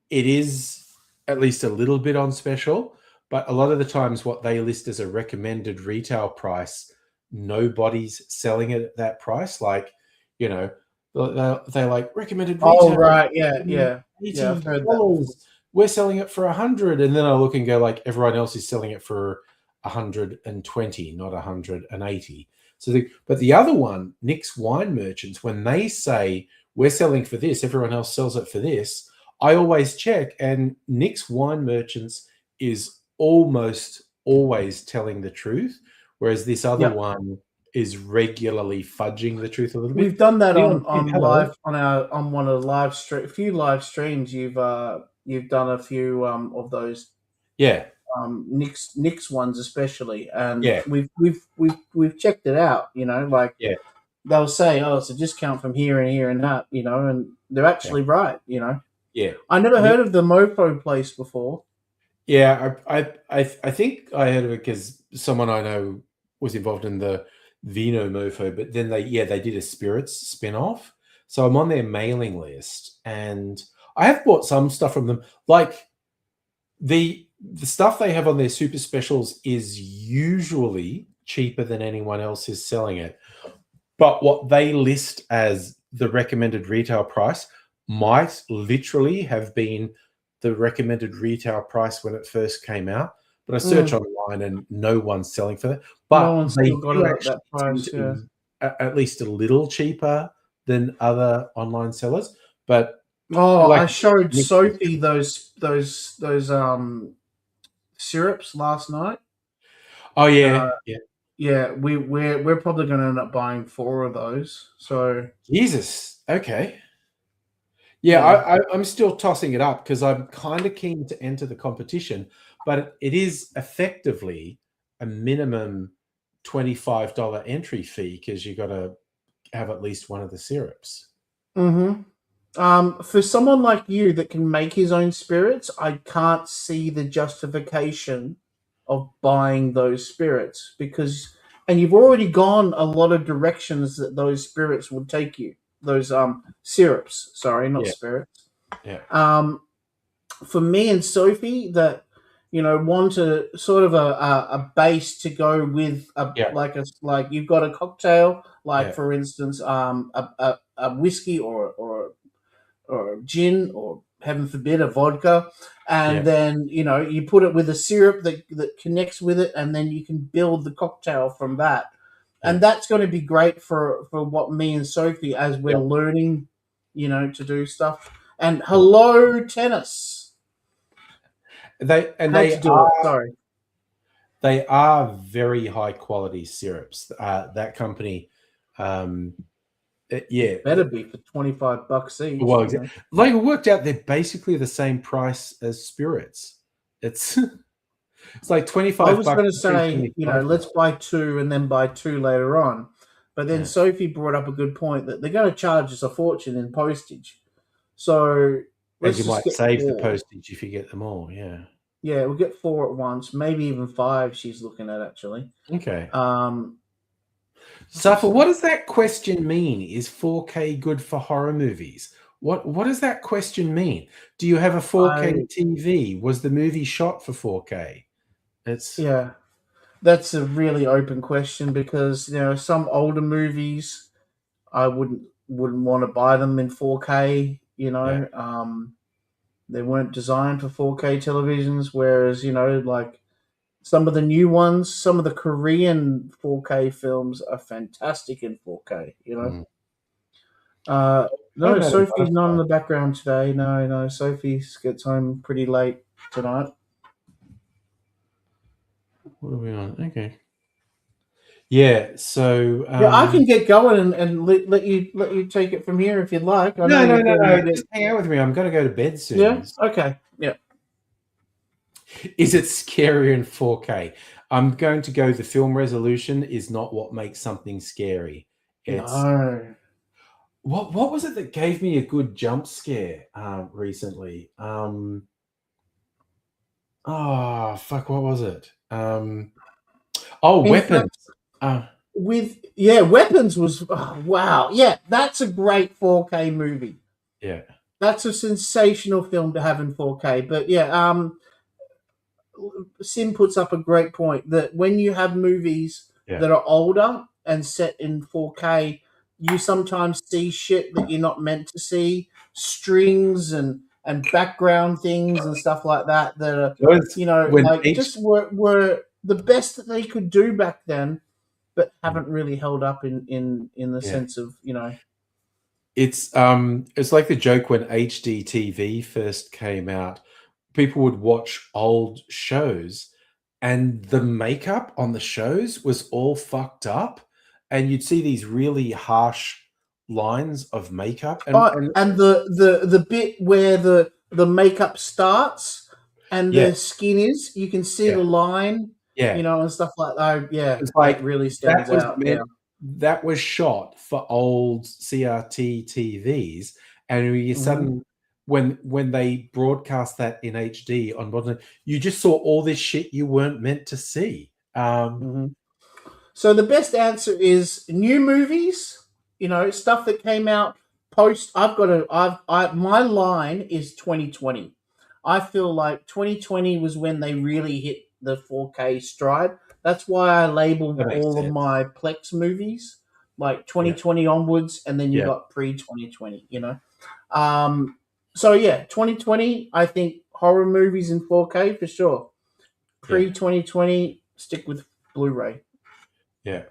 it is at least a little bit on special. But a lot of the times what they list as a recommended retail price, nobody's selling it at that price. Like, they're like recommended retail. Oh, right. Yeah. I've heard that. We're selling it for $100. And then I look and go, like, everyone else is selling it for $120, not $180. But the other one, Nick's Wine Merchants, when they say we're selling for this, everyone else sells it for this, I always check, and Nick's Wine Merchants is almost always telling the truth, whereas this other one is regularly fudging the truth a little bit. We've done that on live on one of the few live streams. You've done a few of those. Yeah. Nick's ones especially, and Yeah. we've checked it out. Like Yeah. they'll say, "Oh, it's a discount from here and here and that," and they're actually right. Yeah. I never Nick, heard of the Mofo place before. yeah, I think I heard of it because someone I know was involved in the Vino Mofo, but then they did a spirits spin-off. So I'm on their mailing list, and I have bought some stuff from them. Like the stuff they have on their super specials is usually cheaper than anyone else is selling it. But what they list as the recommended retail price might literally have been the recommended retail price when it first came out. But I search online and no one's selling for that. No But one's they still got do it at actually that seem price. to Yeah. be at least a little cheaper than other online sellers. But Oh, like I showed Nick, Sophie those syrups last night. oh Uh, yeah, yeah. yeah, we're probably going to end up buying 4 of those. So Jesus. Okay. Yeah, yeah. I'm still tossing it up because I'm kind of keen to enter the competition, but it is effectively a minimum $25 entry fee because you got to have at least one of the syrups. Mm-hmm. For someone like you that can make his own spirits, I can't see the justification of buying those spirits and you've already gone a lot of directions that those spirits would take you. Those syrups, sorry, not Yeah, spirits. yeah, Um, for me and Sophie, that want a sort of a base to go with yeah, like you've got a cocktail, like yeah, for instance, a whiskey or gin or heaven forbid a vodka, and yeah, then you put it with a syrup that connects with it, and then you can build the cocktail from that. yeah, And that's going to be great for what me and Sophie, as we're yeah, learning to do stuff. And yeah. hello tennis, had They to do it, are sorry. very high quality syrups. That company, um, yeah. Better be for $25 Well, each. like it worked out. They're basically the same price as spirits. It's it's like twenty I five was bucks going to for three say, twenty five let's now. buy 2 and then buy 2 later on. But then Yeah, Sophie brought up a good point that they're going to charge us a fortune in postage. So and let's you just might get save the 4. postage if you get them all. Yeah. Yeah, we'll get 4 at once, maybe even 5 she's looking at actually. Okay. Um, let me Safa, what see. does that question mean? Is 4K good for horror movies? What does that question mean? Do you have a 4K I TV? Was the movie shot for 4K? It's Yeah, that's a really open question because some older movies I wouldn't want to buy them in 4K. yeah. They weren't designed for 4K televisions, whereas like some of the new ones, some of the Korean 4K films are fantastic in 4K. Mm. No, I've had a Sophie's not in butterfly. the background today. No, no, Sophie gets home pretty late tonight. What are we on? Okay. Yeah. So Yeah, I can get going and let you take it from here if you'd like. I know no, no, you're no, getting a no. bit. Just hang out with me. I'm going to go to bed Yeah. soon. Okay. Yeah. Is it scarier in 4K? I'm going to go. The film resolution is not what makes something scary. It's No. what was it that gave me a good jump scare recently? Oh fuck, what was it? Oh, In weapons. fact, Weapons was wow. Yeah, that's a great 4K movie. Yeah, That's a sensational film to have in 4K. But yeah, Sim puts up a great point that when you have movies yeah. that are older and set in 4K, you sometimes see shit that you're not meant to see, strings and background things and stuff like that that are Those when like H just were the best that they could do back then, but Mm, haven't really held up in the yeah. sense of It's like the joke when HDTV first came out. People would watch old shows and the makeup on the shows was all fucked up and you'd see these really harsh lines of makeup and and the bit where the makeup starts. and Yeah, the skin is. You can see yeah, the line, yeah. and stuff like that. Yeah, It's that like really that stands was out. Yeah. meant that was shot for old CRT TVs, and you Hmm. sudden when they broadcast that in HD on modern, you just saw all this shit you weren't meant to see. Hmm. So the best answer is new movies. Stuff that came out post. My line is 2020. I feel like 2020 was when they really hit the 4K stride. That's why I labeled That makes all of sense. my Plex movies like Yeah, 2020 onwards, and then you yeah, got pre 2020. Um, so yeah, 2020. I think horror movies in 4K for sure. yeah, Pre 2020, stick with Blu-ray. yeah,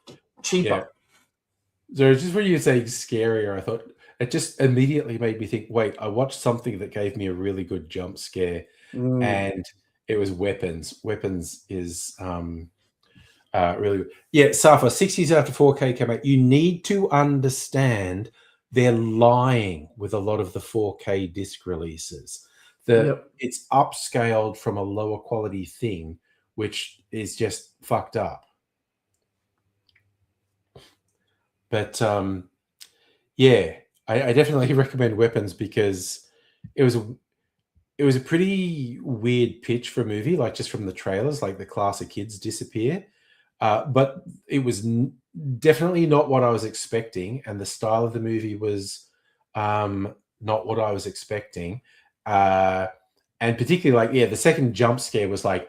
yeah. Cheaper. So just when you were saying scarier, I thought it just immediately made me think, wait, I watched something that gave me a really good jump scare, Mm. and it was Weapons. Weapons is really good. Yeah, Safa, 6 years after 4K came out, you need to understand they're lying with a lot of the 4K disc releases. Yep. It's upscaled from a lower quality thing, which is just fucked up. But yeah, I definitely recommend Weapons because it was a it was a pretty weird pitch for a movie, like just from the trailers, like the class of kids disappear. But it was definitely not what I was expecting, and the style of the movie was not what I was expecting. Uh, and particularly, like, yeah, the second jump scare was like,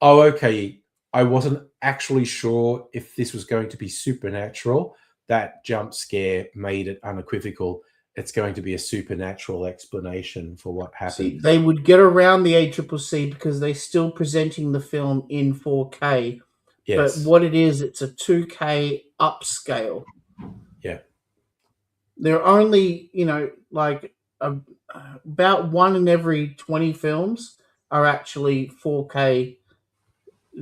oh, okay, I wasn't actually sure if this was going to be supernatural. That jump scare made it unequivocal. It's going to be a supernatural explanation for what happened. See, they would get around the ACCC because they're still presenting the film in 4K. But Yes. what it is, it's a 2K upscale. Yeah. They're only, like about one in every 20 films are actually 4K,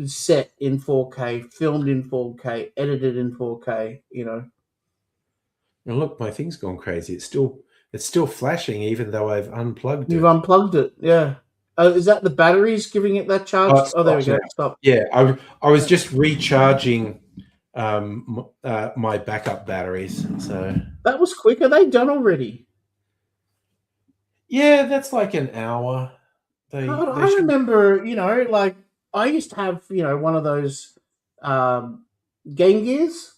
set in 4K, filmed in 4K, edited in 4K. And look, my thing's gone crazy. It's still flashing even though I've unplugged You've it. unplugged it, yeah. Is that the batteries giving it that Oh, charge? it Oh, there we stopped go. now. Stop. Yeah, I was just recharging my backup batteries. So That was quick. Are they done already? yeah, that's like an hour. They God, I they should. remember, like I used to have, one of those um, Game Gears,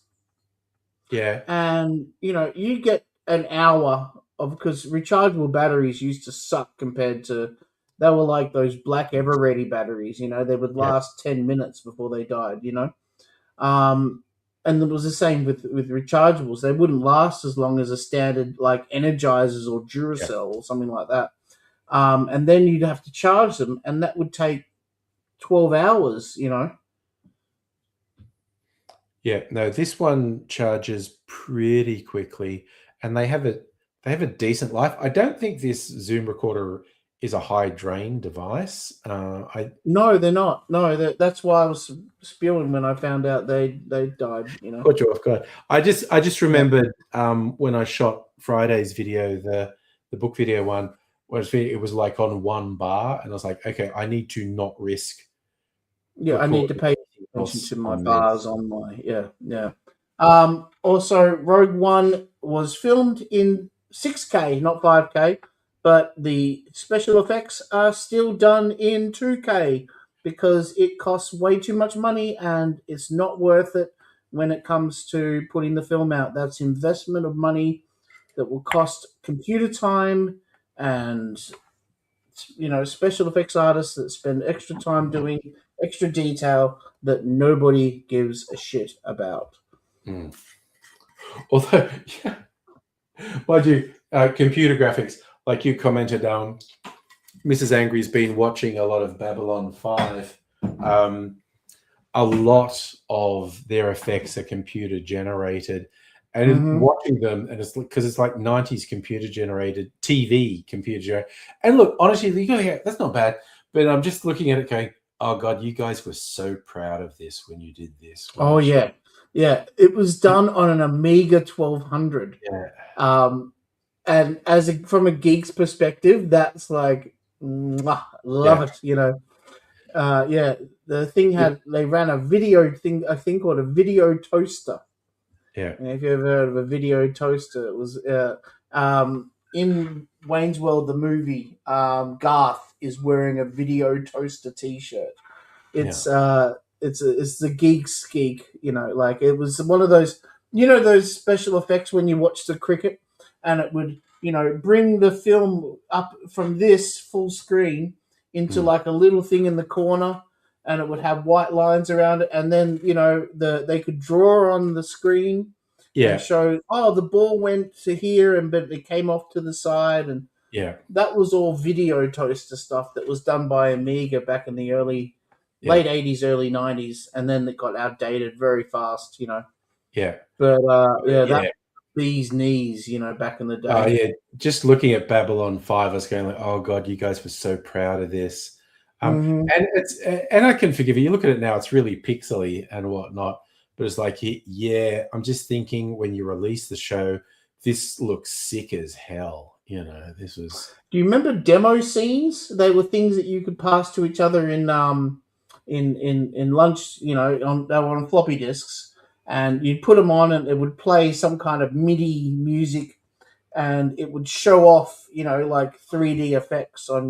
Yeah, and you get an hour of, because rechargeable batteries used to suck compared to, they were like those black ever ready batteries. They would yeah, last 10 minutes before they died. Um, and it was the same with rechargeables. They wouldn't last as long as a standard like Energizers or yeah, Duracell or something like that. And then you'd have to charge them, and that would take 12 hours. yeah. No, this one charges pretty quickly, and they have a decent life. I don't think this Zoom recorder is a high drain device. I No, they're not. No, that's why I was spewing when I found out they died. caught you off guard. I just Yeah. remembered when I shot Friday's video, the book video one, was it was like on one bar, and I was like, okay, I need to not risk Yeah, I need to recording pay anything attention else to my on bars this. on my, yeah, yeah. Also, Rogue One was filmed in 6K, not 5K, but the special effects are still done in 2K because it costs way too much money and it's not worth it when it comes to putting the film out. That's investment of money that will cost computer time and special effects artists that spend extra time doing extra detail that nobody gives a shit about. Mm. Although, yeah, mind you, computer graphics, like you commented, Mrs. Angry's been watching a lot of Babylon 5. Um, a lot of their effects are computer generated, and Mm-hmm. watching them, and it's because it's like 90s computer generated TV computer generated. And look, honestly, you go, yeah, that's not bad, but I'm just looking at it going, oh god, you guys were so proud of this when you did this, Oh weren't you? yeah, yeah. It was done on an Amiga 1200, Yeah, and from a geek's perspective, that's like, mwah, love it. Yeah, the thing they ran a thing called a video toaster. Yeah. And if you ever heard of a video toaster, it was in Wayne's World, the movie. Garth is wearing a video toaster T-shirt. It's it's the geek's geek. Like it was one of those those special effects when you watch the cricket, and it would bring the film up from this full screen into like a little thing in the corner, and it would have white lines around it, and then they could draw on the screen and show the ball went to here but it came off to the side, and that was all video toaster stuff that was done by Amiga back in the late 80s, early 90s, and then it got outdated very fast, Yeah. But that bee's knees, back in the day. Oh yeah, just looking at Babylon 5, I was going like, oh god, you guys were so proud of this. And I can forgive you. You look at it now; it's really pixely and whatnot. But it's like, yeah, I'm just thinking when you release the show, this looks sick as hell. This was. Do you remember demo scenes? They were things that you could pass to each other in lunch. They were on floppy disks, and you'd put them on, and it would play some kind of MIDI music, and it would show off, like 3D effects on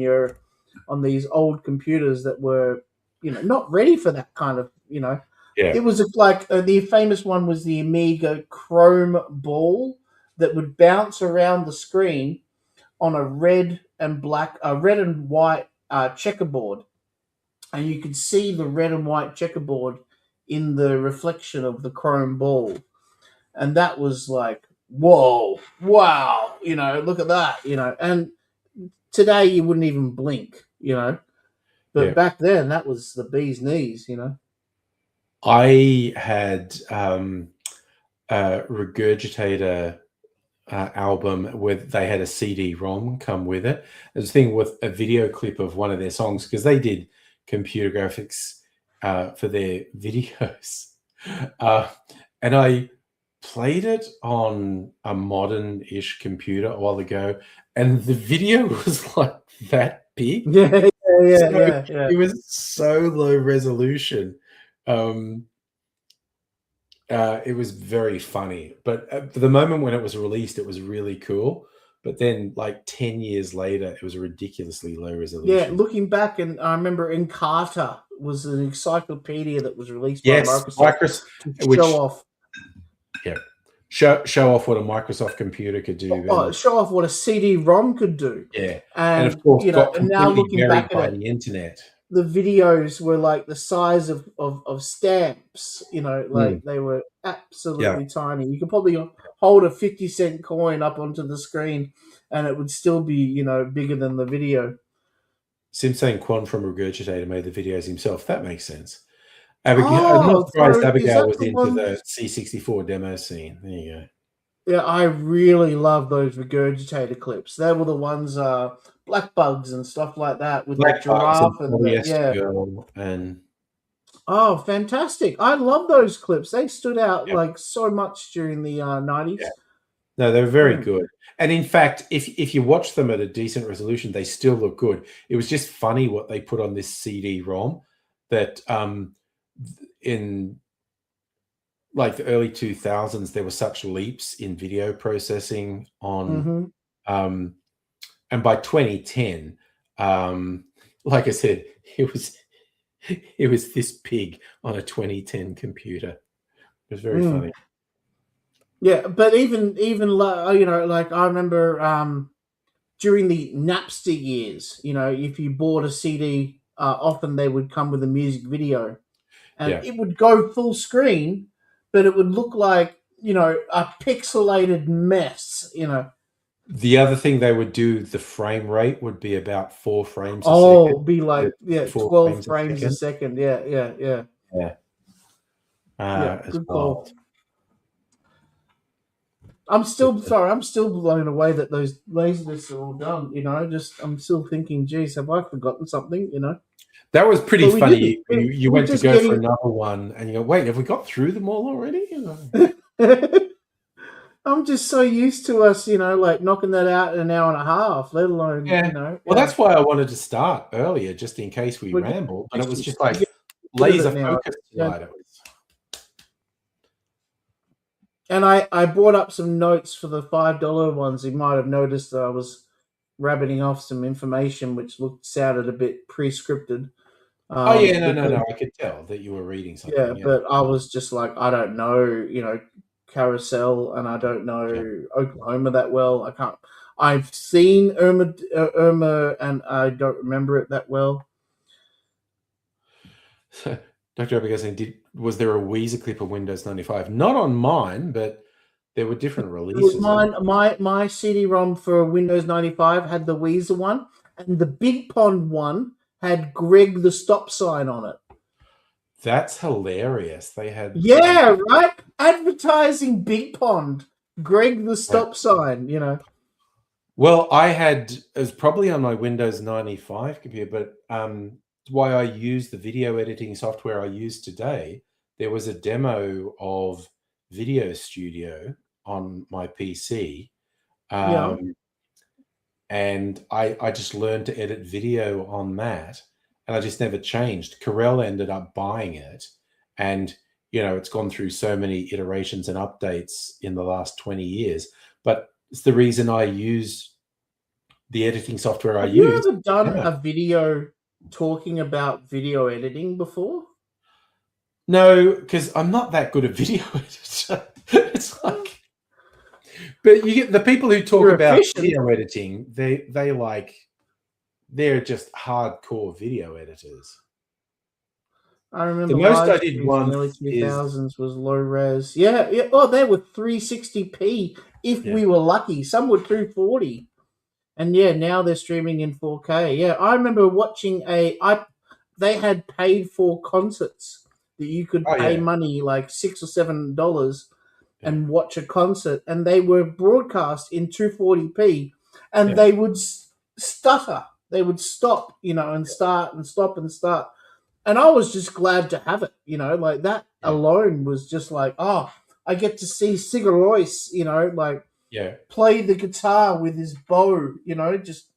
these old computers that were, not ready for that kind of, Yeah. It was like the famous one was the Amiga Chrome ball that would bounce around the screen on a red and white checkerboard, and you could see the red and white checkerboard in the reflection of the chrome ball, and that was like, whoa, wow, look at that, and today you wouldn't even blink, but back then that was the bee's knees, I had a Regurgitator album where they had a CD-ROM come with it. There's a thing with a video clip of one of their songs, because they did computer graphics for their videos. And I played it on a modern-ish computer a while ago, and the video was like that big. Yeah. It was so low resolution. It was very funny, but for the moment when it was released, it was really cool. But then, like 10 years later, it was a ridiculously low resolution. Yeah, looking back, and I remember Encarta was an encyclopedia that was released by Microsoft to show off. Yeah, show off what a Microsoft computer could do. Show off what a CD-ROM could do. Yeah, and of course, and now looking back at the internet. The videos were like the size of stamps, they were absolutely tiny. You could probably hold a 50-cent coin up onto the screen and it would still be, bigger than the video. Simpson Quan from Regurgitator made the videos himself. That makes sense. I'm not surprised Abigail was into the C64 demo scene. There you go. Yeah, I really love those Regurgitator clips. They were the ones, Black Bugs and stuff like that, with the giraffe and oh, fantastic! I love those clips. They stood out like so much during the 90s. Yeah. No, they were very good. And in fact, if you watch them at a decent resolution, they still look good. It was just funny what they put on this CD-ROM that in like the early 2000s, there were such leaps in video processing on, and by 2010, like I said, it was this big on a 2010 computer. It was very funny. Yeah, but even like I remember during the Napster years, if you bought a CD, often they would come with a music video, and it would go full screen, but it would look like a pixelated mess. The other thing they would do, the frame rate would be about 4 frames a second. Oh, it'd be like 12 frames a second. Yeah. Good call. I'm still blown away that those laserdiscs are all done. I'm still thinking, geez, have I forgotten something? That was pretty funny. You went to go for another one, and you go, wait, have we got through them all already? I'm just so used to us, like knocking that out in an hour and a half, let alone, Yeah. Well, yeah. that's why I wanted to start earlier, just in case we We're getting ramble. But it was used just to like it. Good of laser it now. focused Yeah. tonight. It was. And I brought up some notes for the $5 ones. You might have noticed that I was rabbiting off some information which sounded a bit pre-scripted. Oh yeah, Because, no. I could tell that you were reading yeah, something. Yeah. but I was just like, I don't know, Carousel, and I don't Yeah. know Oklahoma that well. I can't. I've seen Irma, and I don't remember it that well. Dr. Abigail saying, was there a Weezer clip of Windows 95? Not on mine, but there were different It was releases. my CD-ROM for Windows 95 had the Weezer one, and the Big Pond one had Greg the Stop Sign on it. That's hilarious. They had Yeah, right? Advertising Big Pond. Greg the Stop Sign, Well, it was probably on my Windows 95 computer, but why I use the video editing software I use today, there was a demo of Video Studio on my PC. Yeah. And I just learned to edit video on that, and I just never changed. Carell ended up buying it, and it's gone through so many iterations and updates in the last 20 years. But it's the reason I use the editing software I Have you use. ever done a video talking about video editing before? No, because I'm not that good at video editor. It's like, but you get the people who talk You're about efficient. video editing, they're just hardcore video editors. I remember The most I live did streams in the early once is 2000s was low res. Yeah, yeah. Oh, they were 360p if we were lucky. Some were 240. And yeah, now they're streaming in 4K. Yeah, I remember watching they had paid for concerts that you could pay money like $6 or $7 and watch a concert, and they were broadcast in 240p, and they would stutter. They would stop, and start and stop and start. And I was just glad to have it, like that alone was just like, oh, I get to see Sigur Rós, play the guitar with his bow, just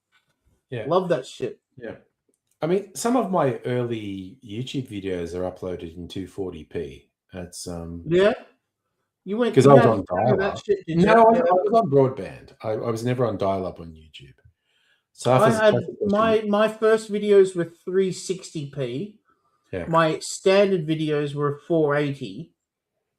love that shit. Yeah. I mean, some of my early YouTube videos are uploaded in 240p. That's Yeah. because I was on that dial-up. shit, did No, you? I Yeah. was on broadband. I was never on dial-up on YouTube. So I had my first videos were 360p. Yeah. My standard videos were 480,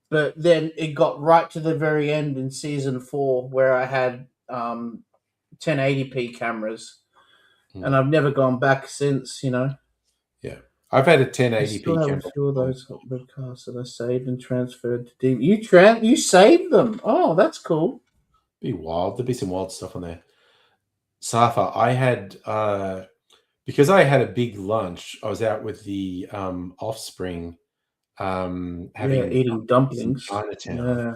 but then it got right to the very end in season 4 where I had 1080p cameras, and I've never gone back since. Yeah, I've had a I 1080p still have camera. a few of those webcasts that I saved and transferred to DVD. You saved them? Oh, that's cool. Be wild. There'd be some wild stuff on there. Safa, I had because I had a big lunch. I was out with the offspring, having eating dumplings. Chinatown. Yeah.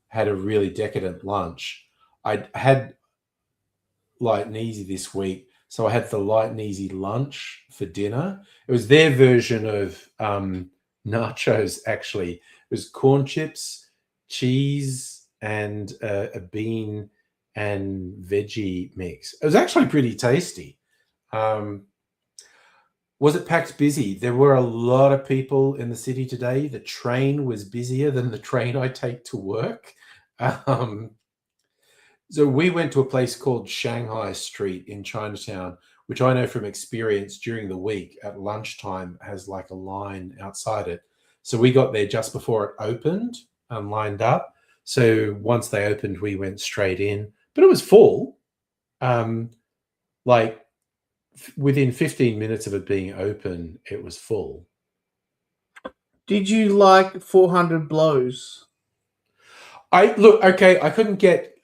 Had a really decadent lunch. I had light and easy this week, so I had the light and easy lunch for dinner. It was their version of nachos. Actually, it was corn chips, cheese, and a bean and veggie mix. It was actually pretty tasty. Was it packed busy? There were a lot of people in the city today. The train was busier than the train I take to work. So we went to a place called Shanghai Street in Chinatown, which I know from experience during the week at lunchtime has like a line outside it. So we got there just before it opened and lined up. So once they opened, we went straight in, but it was full. Like within 15 minutes of it being open, it was full. Did you like 400 Blows? I couldn't get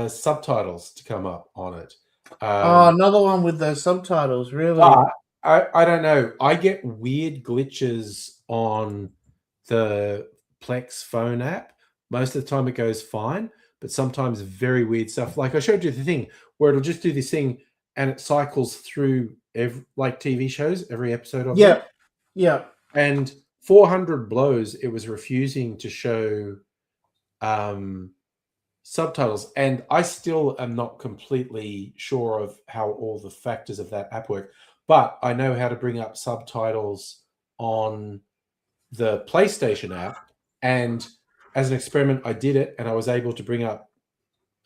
subtitles to come up on it. Another one with those subtitles, really? I don't know. I get weird glitches on the Plex phone app. Most of the time it goes fine, but sometimes very weird stuff. Like I showed you the thing where it'll just do this thing and it cycles through like TV shows, every episode of it. Yeah. And 400 Blows, it was refusing to show subtitles, and I still am not completely sure of how all the factors of that app work, but I know how to bring up subtitles on the PlayStation app, and as an experiment I did it, and I was able to bring up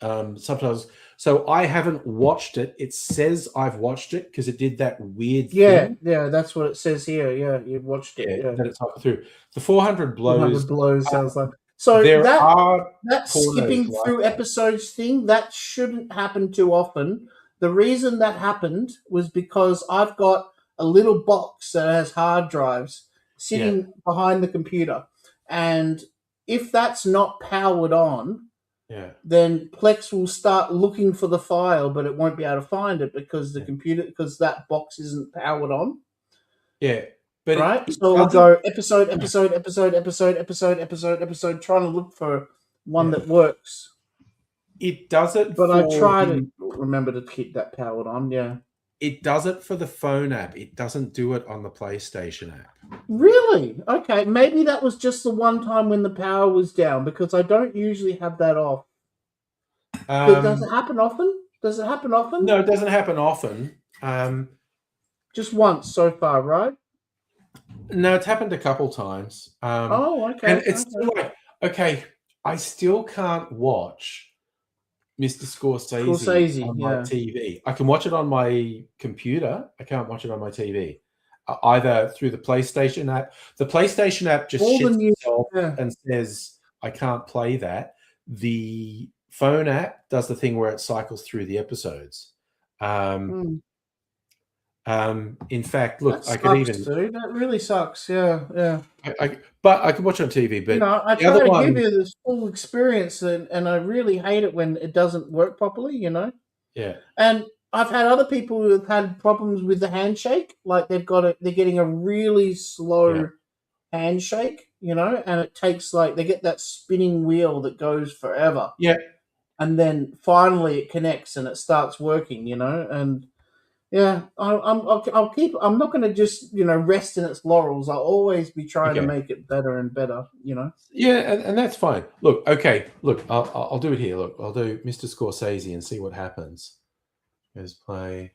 subtitles. So I haven't watched it. It says I've watched it because it did that weird thing. Yeah, that's what it says here. Yeah, you watched it. Yeah, That it's halfway through. The 400 100 blows. blows sounds like. So There that are skipping pornos like through that. episodes thing, that shouldn't happen too often. The reason that happened was because I've got a little box that has hard drives sitting behind the computer, and if that's not powered on, Yeah. then Plex will start looking for the file, but it won't be able to find it because because that box isn't powered on. Yeah. But Right? it So it'll doesn't. go episode, trying to look for one Yeah. that works. It does it But I for try the. to remember to keep that powered on, yeah. It does it for the phone app. It doesn't do it on the PlayStation app. Really? Okay, maybe that was just the one time when the power was down because I don't usually have that off. Does it happen often? No, it doesn't happen often. Just once so far, right? No, it's happened a couple times. Oh, okay. And it's still like, okay, I still can't watch Mr. Scorsese on my yeah. TV. I can watch it on my computer. I can't watch it on my TV. Either through the PlayStation app. The PlayStation app just shits itself and says, I can't play that. The phone app does the thing where it cycles through the episodes. In fact, look, that I could even. Dude. That really sucks. Yeah. But I could watch it on TV. But I the try other to one, give you this full experience, and I really hate it when it doesn't work properly. Yeah. And I've had other people who have had problems with the handshake, like they're getting a really slow handshake, and it takes they get that spinning wheel that goes forever. Yeah. And then finally it connects and it starts working, and yeah, I'll keep. I'm not going to just rest in its laurels. I'll always be trying to make it better and better. Yeah, and that's fine. Look, okay, look, I'll do it here. Look, I'll do Mr. Scorsese and see what happens. Let's play.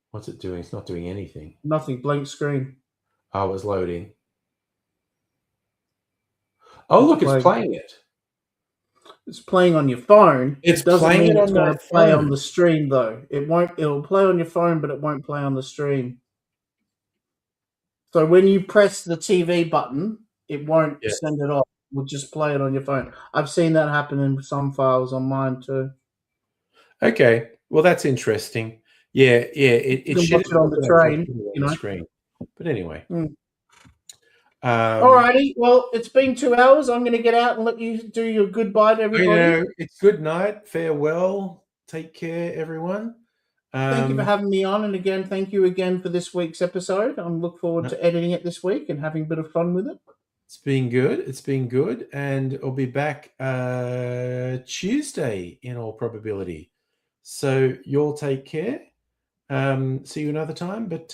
What's it doing? It's not doing anything. Nothing. Blank screen. Oh, it's loading. Oh, look, it's playing it. It's playing on your phone. It doesn't playing mean it it's on going my to play phone. on the stream, though. It won't. It'll play on your phone, but it won't play on the stream. So when you press the TV button, it won't send it off. It will just play it on your phone. I've seen that happen in some files on mine too. Okay, well that's interesting. Yeah. It should watch it on the train, on the screen. But anyway. Alrighty. Well, it's been 2 hours. I'm going to get out and let you do your goodbye to everybody. It's good night. Farewell. Take care, everyone. Thank you for having me on, and again, thank you again for this week's episode. I look forward to editing it this week and having a bit of fun with it. It's been good, and I'll be back Tuesday in all probability. So you'll take care. See you another time, but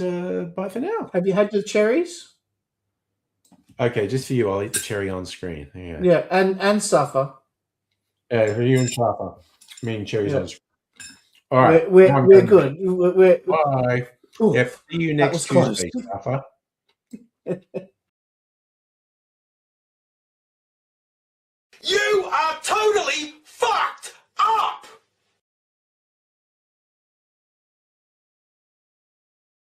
bye for now. Have you had your cherries? Okay, just for you, I'll eat the cherry on screen. Yeah, and suffer. Yeah, for you and suffer. I mean, cherries on screen. All right, we're good. Bye. Yep. See you next Tuesday, suffer. You are totally fucked up!